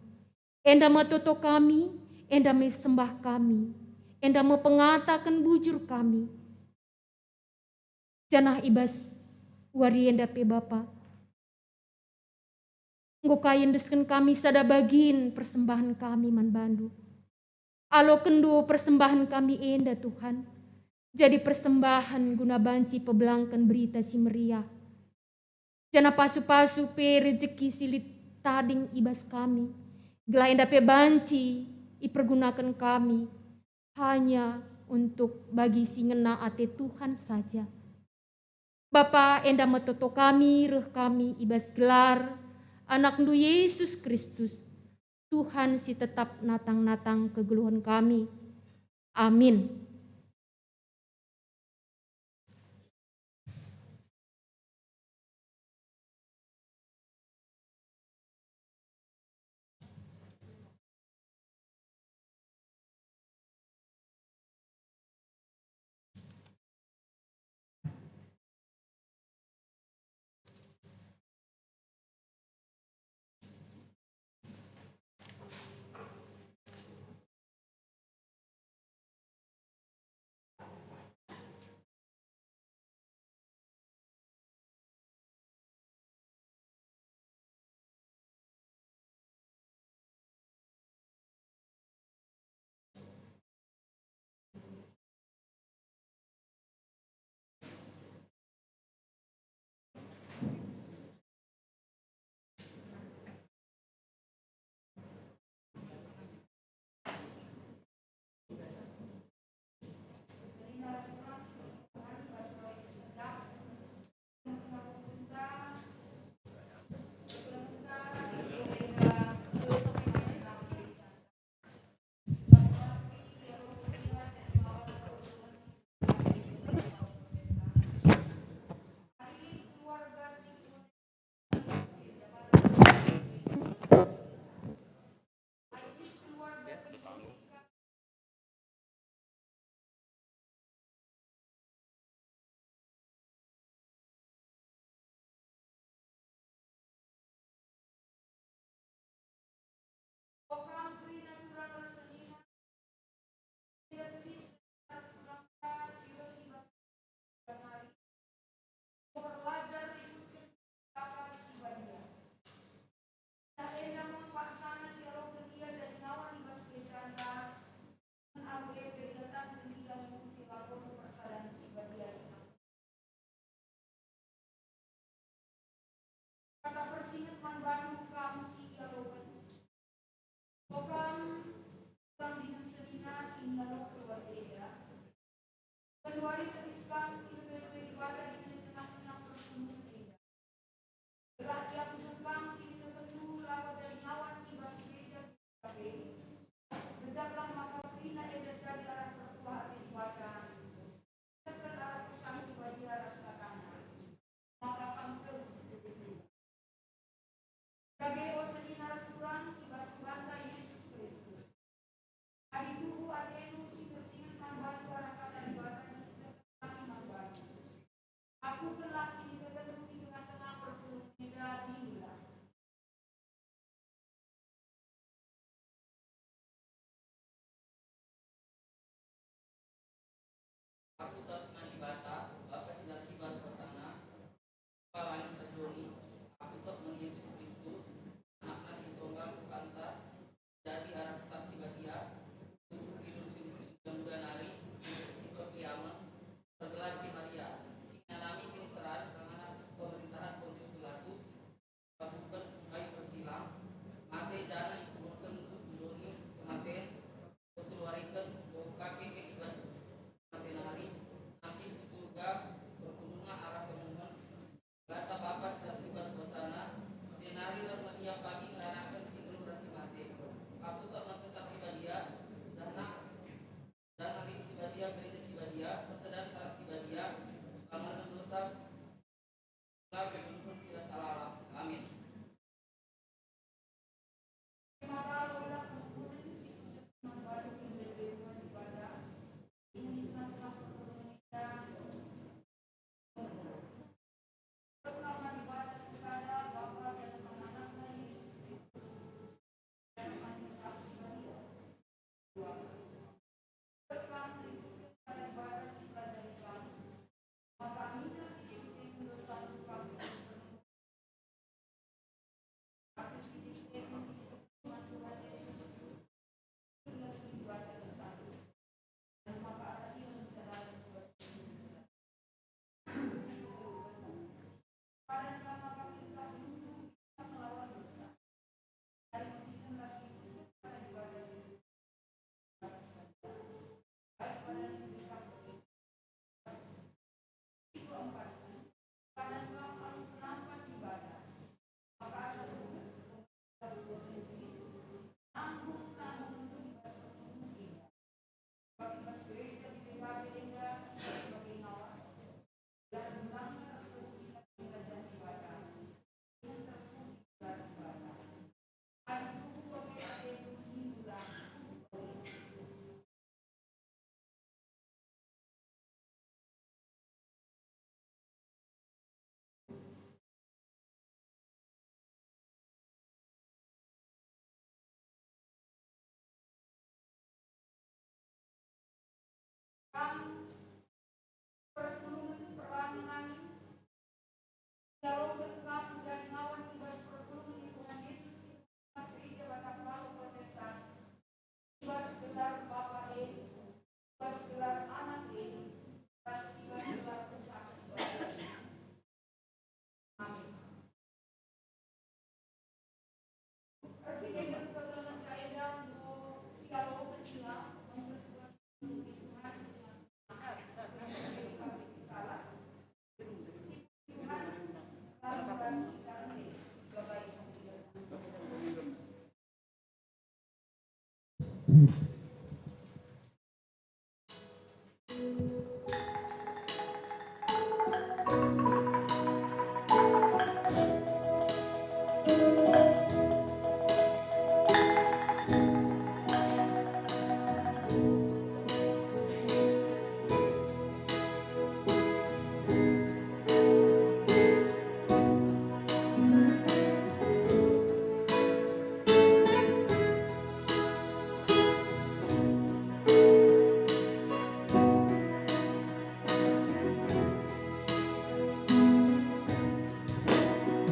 Enda matoto kami, enda mesembah kami, enda mepengatakan bujur kami. Janah ibas wari enda pe Bapa. Nggokayin desken kami sada bagin persembahan kami manbandu. Alo kendo persembahan kami enda Tuhan. Jadi persembahan guna banci pebelangkan berita si meriah. Jana pasu-pasu pe rejeki silit tading ibas kami. Gelah enda pe banci ipergunakan kami hanya untuk bagi singena ate Tuhan saja. Bapa enda metoto kami, reh kami ibas gelar anak ndu Yesus Kristus. Tuhan si tetap natang-natang kegeluhan kami. Amin. singet man baru kam si yalokan. Kokam kam dengan senina sinalo keluarga. Keluari teriskam ilmu ibadah di tengah-tengah pertemuan kita. Berat yang sukam ini tertentu lama dari nyawan ibas gereja kafe. Berjaklah maka kina eda jadi arah pertuahan ibadah. Setelah arah pusasi bagi arah selatan. Maka kamu Kage o senina rasuran ibas kubanta Yesus Kristus. Adi tubuh adenu si bersingan mambantu anak kata ibadah si kami mambantu. Aku kelak ini ketemu di tengah-tengah perpuluh beda diulah. Aku tak menibata, Bapak sedang sibar ke sana, Parang Kasdoni, aku tak Yesus Kristus, anak nasi tunggal ke kanta, jadi arah saksi badia, untuk hidup sembilan hari, siswa kiamat, bergelar si Maria, si nalami kini serah sangat pemerintahan Pontius Pilatus, lakukan baik bersilang, mate jana itu bukan Doni kematian, keluarikan kaki ibas hari nanti di surga berkunjungan arah kemudian kata bapak sedang sibat kosana denari dan ia pagi ngarahkan si rasi mati aku tak mengesaksi badia dan hari si badia gereja si badia persedaan kalak si badia kamar dosa lalu berkumpul sila salah amin.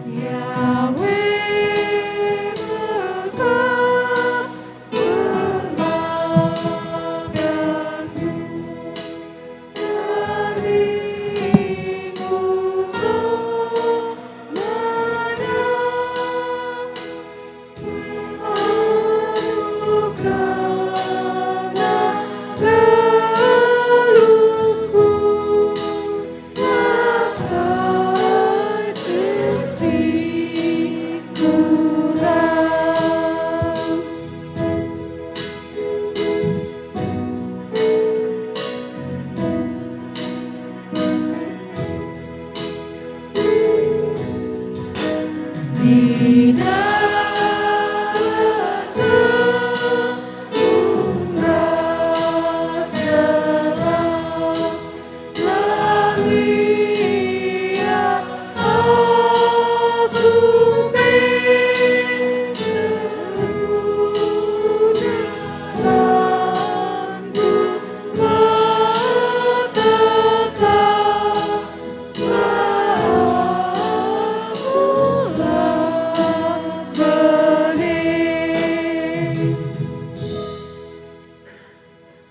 Yahweh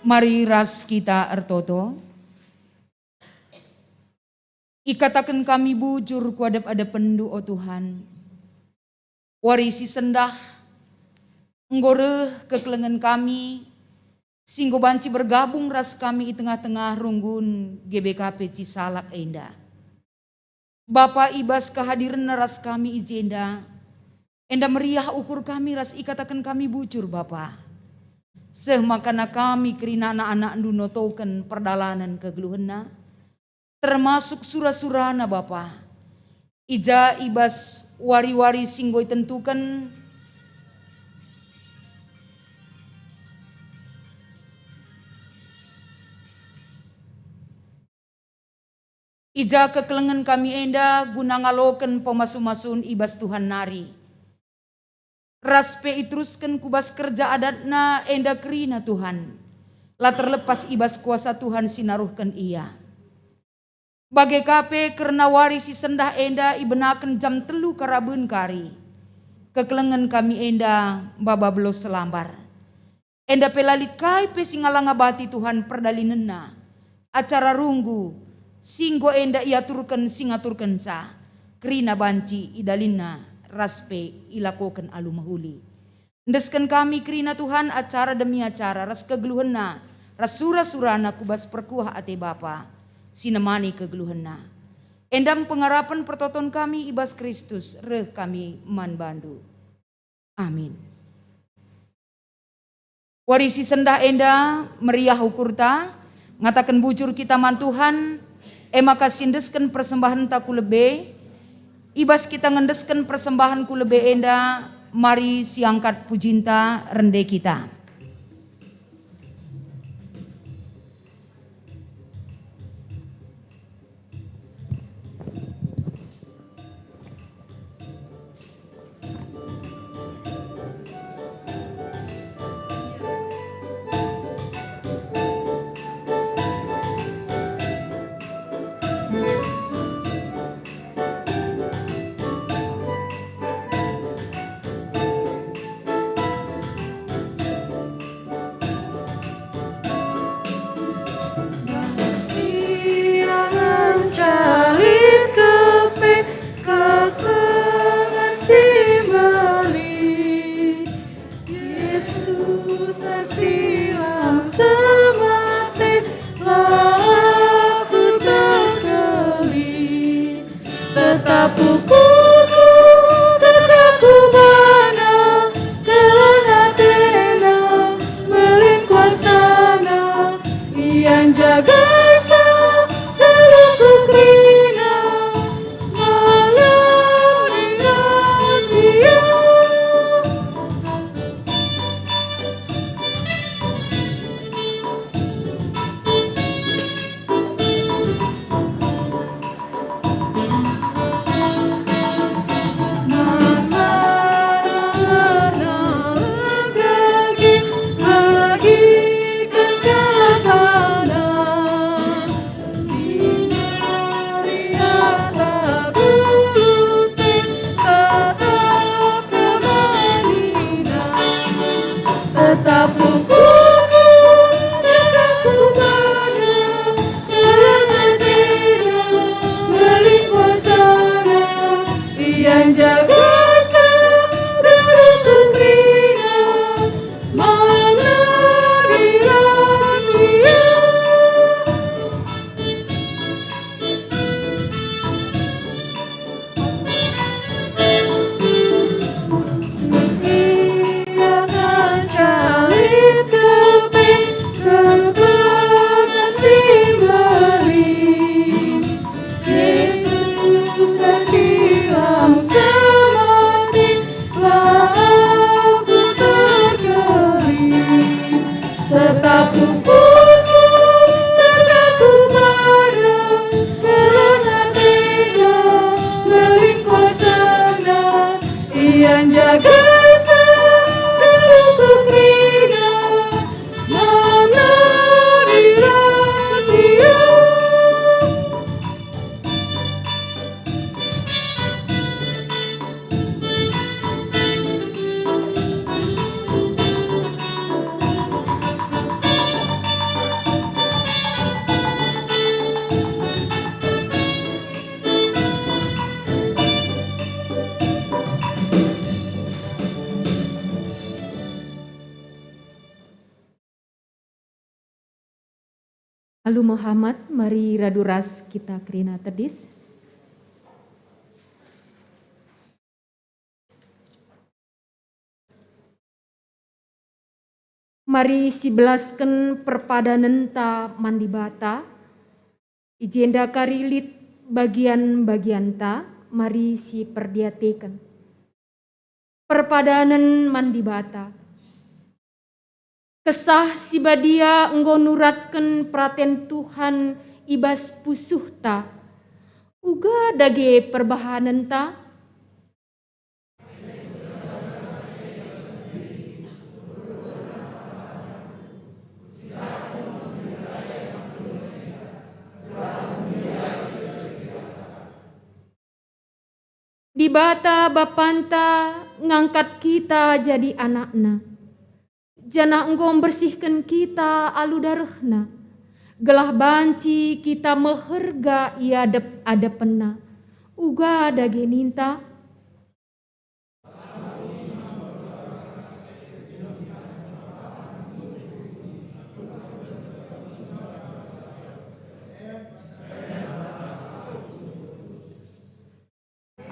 Mari ras kita ertoto. Ikatakan kami bujur kuadap ada pendu o Tuhan. Warisi sendah nggoreh kekelengan kami. Singgo banci bergabung ras kami di tengah-tengah runggun GBKP Cisalak enda. Bapa ibas kehadiran ras kami ijenda. Enda meriah ukur kami ras ikatakan kami bujur Bapa. Seh makana kami kerina anak-anak dunotoken perdalanan kegeluhena. Termasuk surah-surana Bapa. Ija ibas wari-wari singgoi tentukan. Ija kekelengan kami enda guna ngaloken pemasu-masun ibas Tuhan nari. Raspe itruskan kubas kerja adatna enda kerina Tuhan. La terlepas ibas kuasa Tuhan sinaruhkan ia. Bagai kape karena warisi sendah enda ibenakan jam telu karabun kari. Kekelengan kami enda baba belo selambar. Enda pelalikai pe singalangabati Tuhan perdalinena. Acara runggu singgo enda iaturkan singaturkan sa. Kerina banci idalina. Raspe ilakokan alumahuli. Ndeskan kami kerina Tuhan acara demi acara ras kegeluhena. Ras surah-surana kubas perkuah ate Bapa. Sinemani kegeluhena. Endam pengarapan pertoton kami ibas Kristus. Reh kami man bandu. Amin. Warisi sendah enda meriah ukurta. Ngatakan bujur kita man Tuhan. Maka sindeskan persembahan taku lebe. Ibas kita ngendeskan persembahanku lebih enda, mari siangkat pujinta rende kita. menjaga seluruh krina, menari rahasia. Lalu Muhammad, mari raduras kita kerina tedis. Mari sibelaskan perpadanan ta mandi bata, ijenda karilit bagian-bagian ta, mari si perdiatekan. Perpadanan mandi bata. Kesah si badia enggo nuratkan praten Tuhan ibas pusuh ta, uga dage perbahanan ta. Di bata bapanta ngangkat kita jadi anakna. Jana engkau bersihkan kita alu darahna. Gelah banci kita meherga ia ada pena. Uga dage ninta.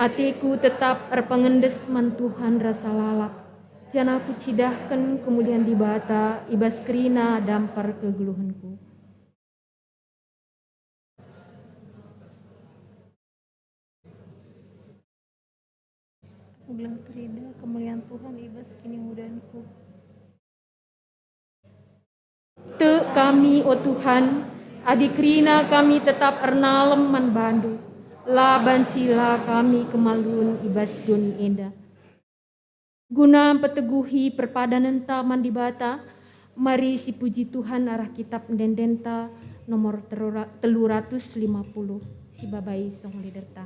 Atiku tetap erpengendes man Tuhan rasa lalap. Jana ku cidahkan kemudian di bata ibas kerina dampar kegeluhanku. Ulang terida kemuliaan Tuhan ibas kini mudanku. Te kami o Tuhan, adik kerina kami tetap ernalem man bandu. La bancila kami kemaluan ibas doni enda. Guna peteguhi perpadanan ta mandi bata, mari si puji Tuhan arah kitab dendenta nomor 350 si babai song liderta.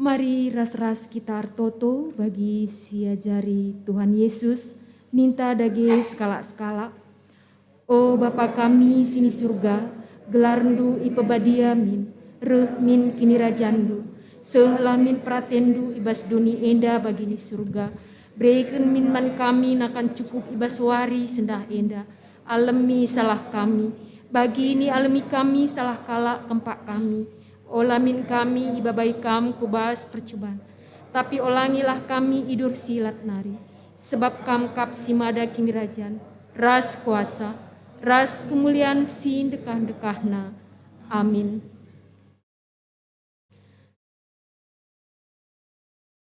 Mari ras-ras kita artoto bagi siajari Tuhan Yesus, ninta dage skala-skala. O Bapa kami sini surga, gelarndu ipebadia min, reh min kini rajandu, sehlamin pratendu ibas duni enda bagini surga, berikan min man kami nakan cukup ibas wari sendah enda, alemi salah kami, bagi ini alemi kami salah kala kempak kami, Olamin kami ibabai kam kubas percobaan. Tapi olangilah kami idur silat nari. Sebab kam kap simada kini rajan. Ras kuasa, ras kemuliaan sin dekah-dekahna. Amin.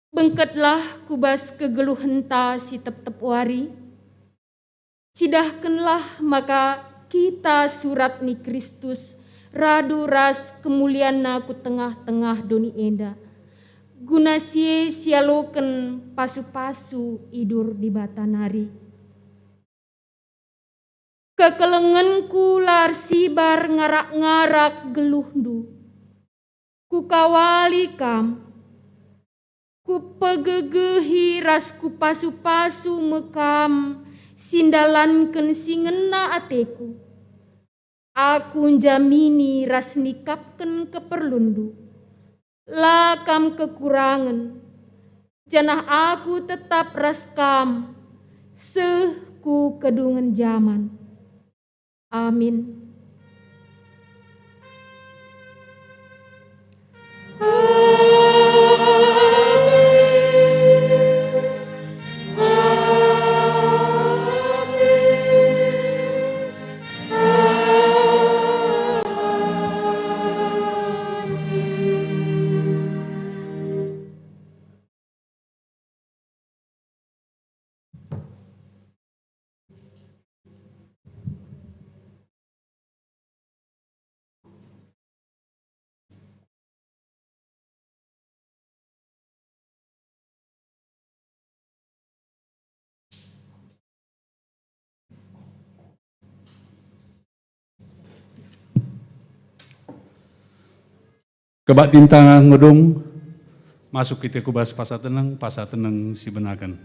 Bengketlah kubas kegeluh henta si tep-tep wari. Cidahkanlah maka kita surat ni Kristus. Radu ras kemuliaan ku tengah-tengah doni enda. Guna sie sialoken pasu-pasu idur di batanari. Kekelenganku lar sibar ngarak-ngarak geluhdu. Ku kawali kam. Ku pegegehi ras ku pasu-pasu mekam. Sindalanken singena ateku. Aku jamini ras nikapken keperlundu. Lakam kekurangan. Janah aku tetap raskam. Sehku kedungan zaman. Amin. Kebak tintang ngedung, masuk kita kubas pasa tenang si benakan.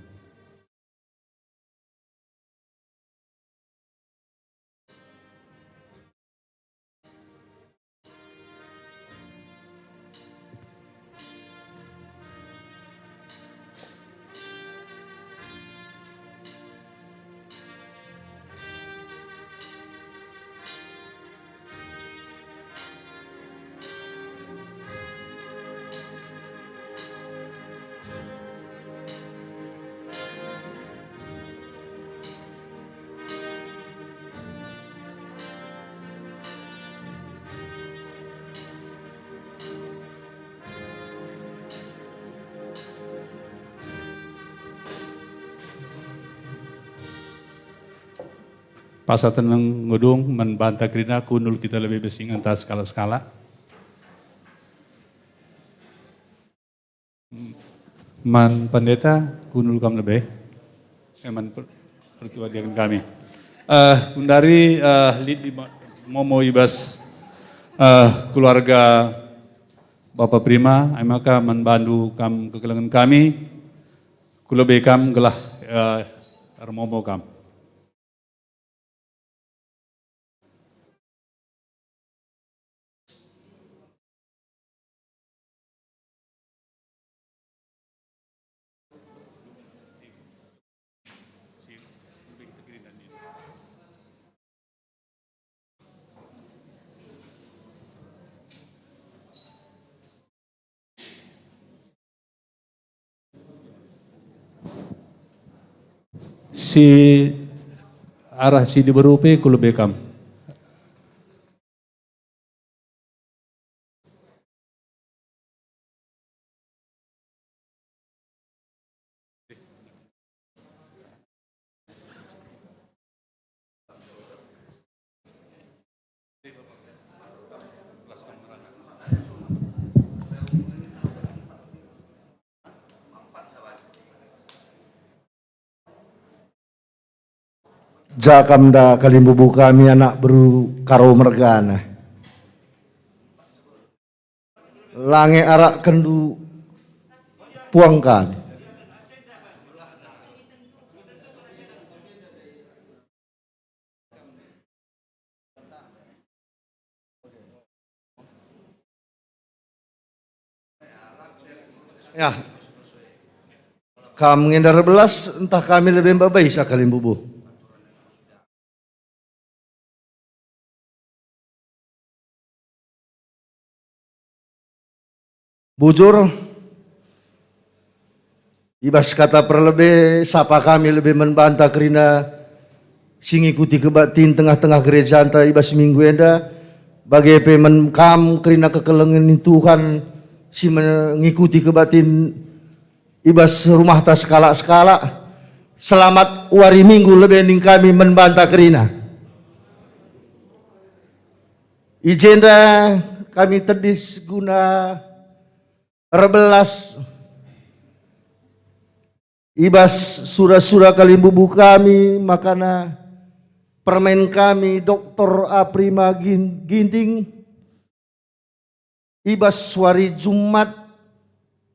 Pasa tenang ngedung membantah kerina kunul kita lebih besing entas skala-skala. Man pendeta kunul kam lebih. Man pertua dengan kami. Dari lid momo ibas keluarga Bapak Prima, maka membantu kam kekelengan kami. Kulebe kam gelah momo kam. Si arah si di berupe kulo bekam. Jakamda kalimbubu kami anak beru karo mergana. Lange arak kendu puang kami. Ya, kami ngindar belas entah kami lebih babai sakalimbubu. Bujur, ibas kata perlebe, sapa kami lebih membantah kerina singikuti kebatin tengah-tengah gereja anta ibas minggu enda, bagi pemen kam kerina kekelengan Tuhan, si mengikuti kebatin ibas rumah tas skala-skala, selamat wari minggu lebih ning kami membantah kerina. Ijenda kami tedis guna rebelas ibas surah-surah kalimbubu kami makana permen kami Dr. A. Prima Ginting ibas suari Jumat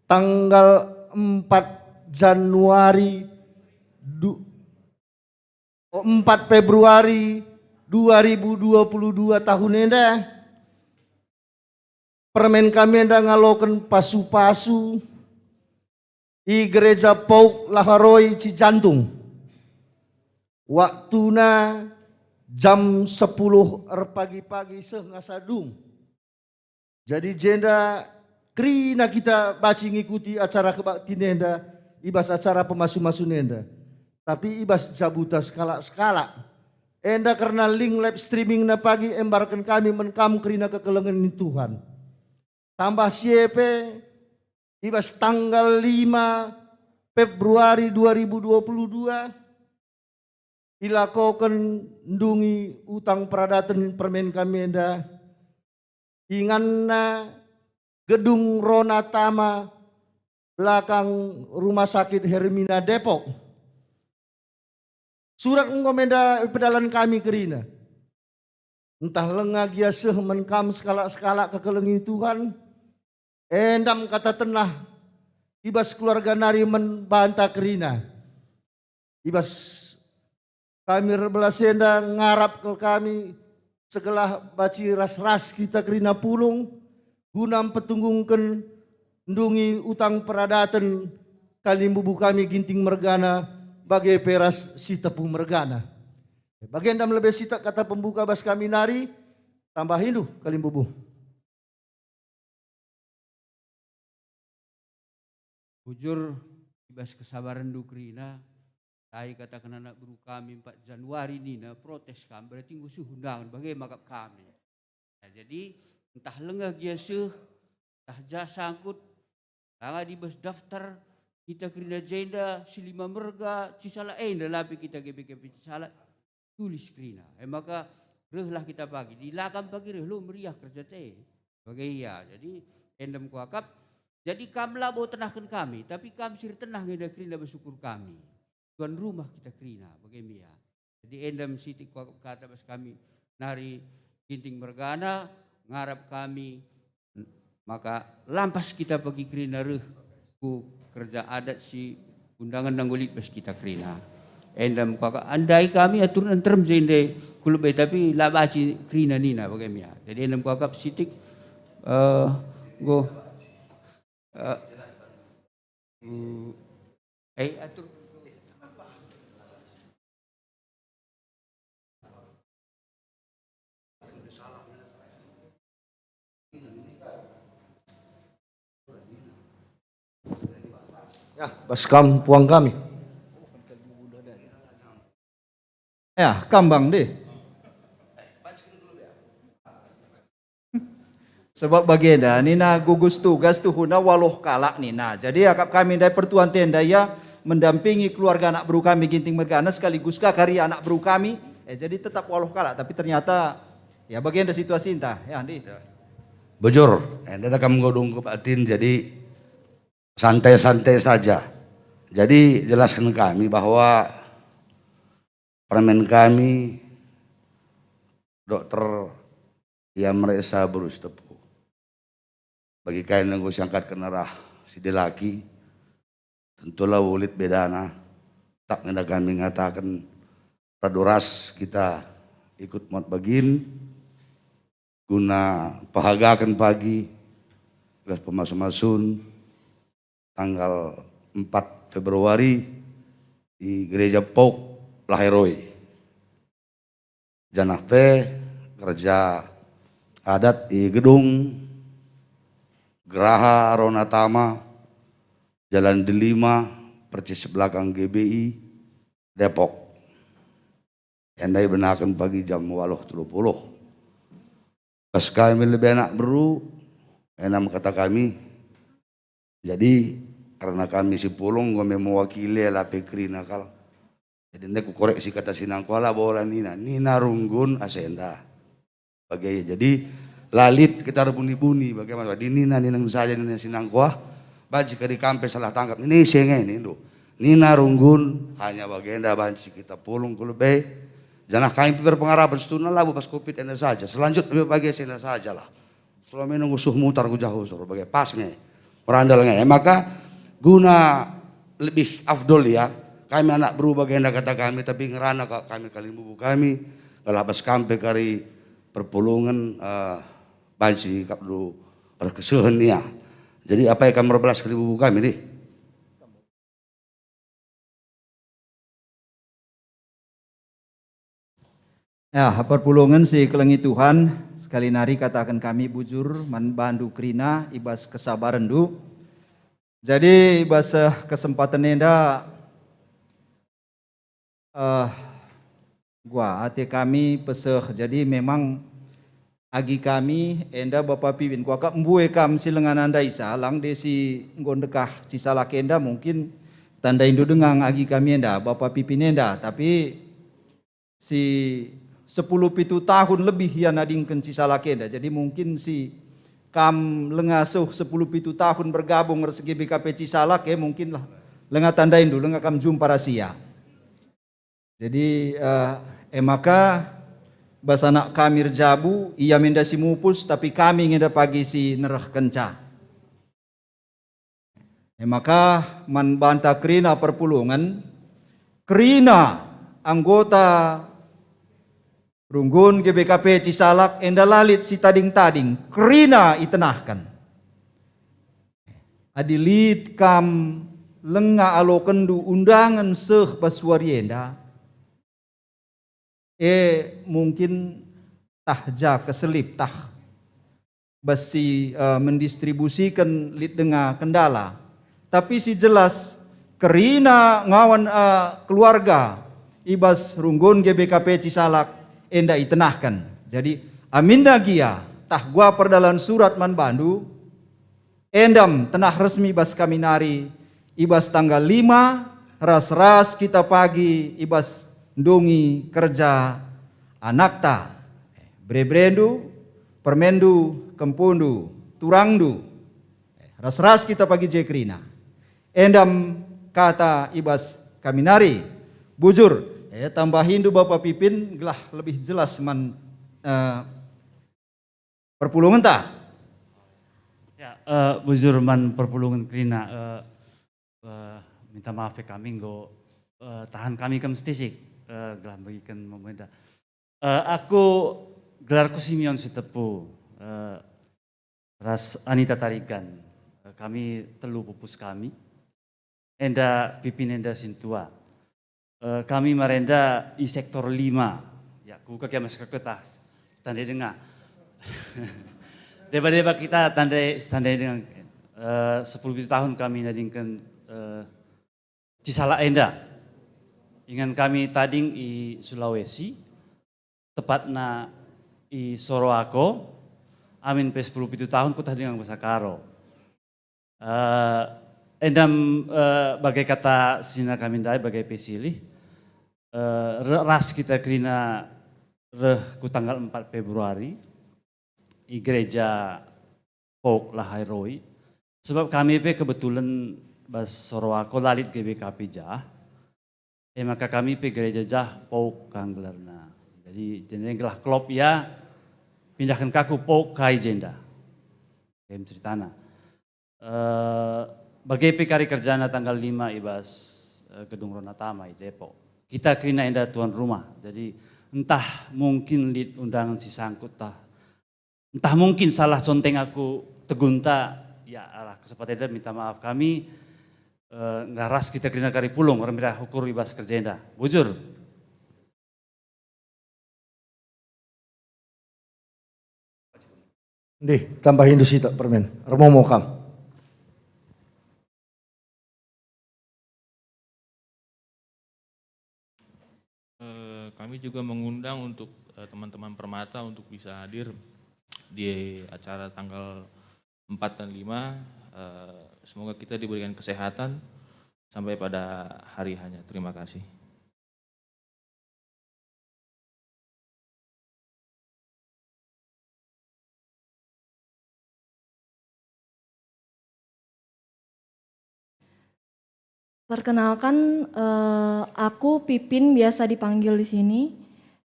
tanggal 4 Januari 4 Februari 2022 tahun enda permen kami enda ngaloken pasu-pasu i gereja Pauk Laharoi Cijantung waktuna jam 10 pagi-pagi sengasadung. Jadi jenda krina kita baci ngikuti acara kebaktian enda ibas acara pemasu-masun enda tapi ibas jabuta skala-skala enda karena link live streaming na pagi embarkan kami menkam kerina kekelengan Tuhan. Tambah siepe ibas tanggal 5 Februari 2022 ilakokan ndungi utang peradatan permen kami enda inganna gedung Ronatama belakang rumah sakit Hermina Depok. Surat ngomenda pedalan kami kerina. Entah lengah gia seh menkam skala-skala kekelengi Tuhan. Endam kata tenah. Ibas keluarga nari membantah kerina. Ibas kami rebelas enda ngarap ke kami. Segelah baci ras-ras kita kerina pulung. Gunam petunggungkan ndungi utang peradatan. Kalimbubu kami ginting mergana. Bagai peras si tepung mergana. Bagian dam lebih sita kata pembuka bas kami nari. Tambah hindu kalimbubu. Bujur ibas kesabaran dukrina. Saya katakan anak buru kami 4 Januari nina protes kami. Berarti ngusuh undangan bagai makap kami. Nah, jadi entah lengah giasuh. Entah jasa sangkut. Tangga di bas daftar. Kita kerina jenda silima merga cisala lapi kita GBKP cisala tulis kerina. Maka rehlah kita pagi di lakam pagi reh lu meriah kerja teh. Bagai ya. Jadi endam kuakap. Jadi kamlah bawa tenahkan kami. Tapi kami sir tenah ngeda kerina bersyukur kami. Tuan rumah kita kerina. Bagai ya. Jadi endam siti kuakap kata bas kami nari ginting mergana ngarap kami. Maka lampas kita pergi kerina reh ku kerja adat si undangan nanggulit bas kita kerina. Endam kakak andai kami aturan term jende kulube tapi labaci kerina nina bagaimana. Jadi endam kakak sitik go atur Ya, baskam puang kami. Ya, kambang deh. Sebab bagenda nina gugus tugas tu huna waloh kalak nina. Jadi akap kami dari pertuan tenda ya mendampingi keluarga anak bro kami ginting mergana sekaligus karya anak bro kami. Jadi tetap waloh kalak tapi ternyata ya bagenda situasi entah ya Andi. Bujur, enda kamu godong ke batin jadi santai-santai saja. Jadi jelaskan kami bahwa permen kami dokter yang mereka berus tepu. Bagi kain yang gue siangkat ke nerah si delaki, tentulah ulit bedana. Tak ngeda kami ngatakan praduras kita ikut mot bagin guna pahagakan pagi gas pemasun-masun tanggal 4 Februari di gereja Pauk Laharoi. Janahpe kerja adat di gedung Geraha Aronatama, Jalan Delima, percis belakang GBI, Depok. Endai benakan pagi jam 8.30. Pas kami lebih enak beru, enam kata kami. Jadi karena kami si pulung kami mewakili lah pekri nakal. Jadi aku koreksi kata sinangkuala bola Nina runggun asenda. Bagai jadi lalit kita bunyi-bunyi bagaimana di Nina saja Nina sinangkuah. Baji di kampe salah tangkap ini senge ini do. Nina runggun hanya bagenda banci kita pulung kulebay. Jangan kami berpengarapan setuna labu pas covid enda saja. Selanjutnya bagi senda saja lah. Selama nunggu suh mutar ku jauh suruh bagi pas nge. Merandal nge. Maka guna lebih afdol ya. Kami anak berubah bagenda kata kami tapi ngerana kami kali bubu kami. Kalau pas kampe kari perpulungan banci kap dulu berkesuhan ya. Jadi apa yang kami berbelas kali bubu kami nih? Ya, perpulungan si kelengi Tuhan, sekali nari katakan kami bujur bandu krina ibas kesabaran du. Jadi ibas kesempatan enda gua ate kami peseh. Jadi memang agi kami enda Bapak Piwin gua kak mbue kam si lengan anda isa lang desi gondekah cisalak enda mungkin tanda indu dengang agi kami enda Bapak Pipin enda tapi si 10-7 tahun lebih ya nadingkan cisalakenda. Jadi mungkin si kam lengasuh 10-7 tahun bergabung resegi BKP Cisalak ya mungkin lah lengah tandain dulu lengah kam jumpa rahasia. Jadi maka basanak kami rjabu ia menda si mupus tapi kami ngeda pagi si nerah kenca. Maka man banta krina perpulungan krina anggota Runggun GBKP Cisalak enda lalit si tading-tading krina itenahkan. Adilit kam lenga alo kendu undangan seh baswarienda. Mungkin tahja keselip tah basi mendistribusikan lit denga kendala. Tapi si jelas kerina ngawan keluarga ibas Runggun GBKP Cisalak enda itenahkan. Jadi aminda gia tah gua perdalan surat man bandu endam tenah resmi bas kami nari ibas tanggal 5 ras-ras kita pagi ibas ndungi kerja anakta brebrendu permendu kempundu turangdu ras-ras kita pagi jekrina endam kata ibas kami nari bujur tambahin du Bapak Pipin gelah lebih jelas man perpulungan ta? Ya, bujur man perpulungan krina minta maaf ya kami nggo tahan kami ke mestisik gelah bagikan pemerintah. Aku gelarku Simeon Sitepu ras Anita Tarigan kami telu pupus kami enda Pipin enda Sintua. Kami merenda di sektor 5. Ya, kuka kia mas kertas. Tandai dengar. Deba-deba kita tandai dengan 10 tahun kami nadingkan Cisalak enda. Ingan kami tading di Sulawesi, tepatna di Soroako. Amin pe 10 tahun ku tading Basakaro. Endam bagai kata sina kami dai bagai pesilih ras kita krina ku tanggal 4 Februari di gereja Pok Lahairoi sebab kami pe kebetulan bas Sorowako lalit GBKP jah maka kami pe gereja jah Pok kang gelarna jadi jeneng gelah klop ya pindahkan kaku Pok kai jenda kem ceritana bagai pikari kerjana tanggal 5 ibas Gedung Ronatama di Depok. Kita krina enda tuan rumah. Jadi entah mungkin di undangan si sangkut entah mungkin salah conteng aku tegunta ya alah kesempatan minta maaf kami ngaras kita krina kari pulung orang mira ukur ibas kerja enda. Bujur. Deh, tambahin dusi tak permen. Remomo kam. Kami juga mengundang untuk teman-teman Permata untuk bisa hadir di acara tanggal 4 dan 5. Semoga kita diberikan kesehatan sampai pada hari hanya. Terima kasih. Perkenalkan, aku Pipin, biasa dipanggil di sini.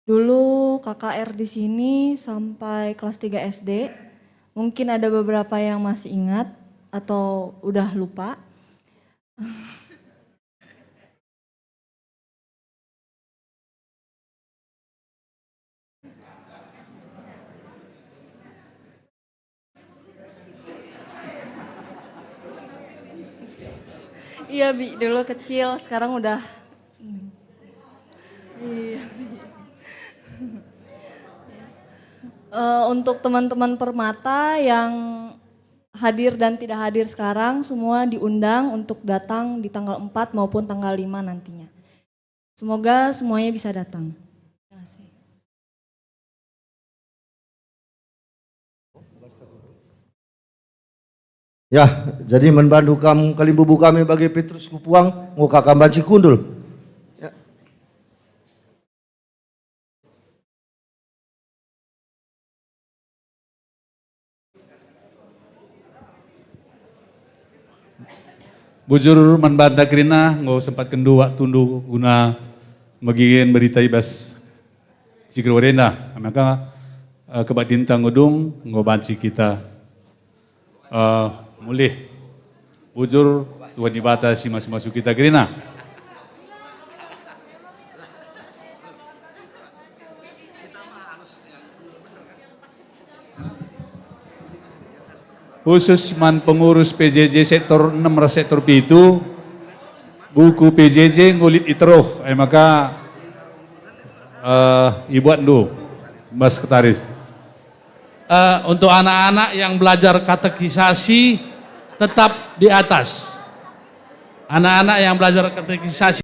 Dulu KKR di sini sampai kelas 3 SD. Mungkin ada beberapa yang masih ingat atau udah lupa. Iya Bi, dulu kecil, sekarang udah. Iya. Untuk teman-teman Permata yang hadir dan tidak hadir sekarang, semua diundang untuk datang di tanggal 4 maupun tanggal 5 nantinya. Semoga semuanya bisa datang. Terima kasih. Ya, jadi membantu kamu kalimbubu kami bagi Petrus Kupuang, muka kambanci kundul. Ya. Bujur manbanta kerina ngo sempat kendu waktu tundu guna magiin berita ibas cikir warena maka kebatintang ngudung ngo banci kita mulih bujur tuan ibata si masuk kita kerina. Khusus man pengurus PJJ sektor 6 sektor P itu buku PJJ ngulit iteroh maka ibuat do Mas Ketaris. Untuk anak-anak yang belajar katekisasi tetap di atas. Anak-anak yang belajar katekisasi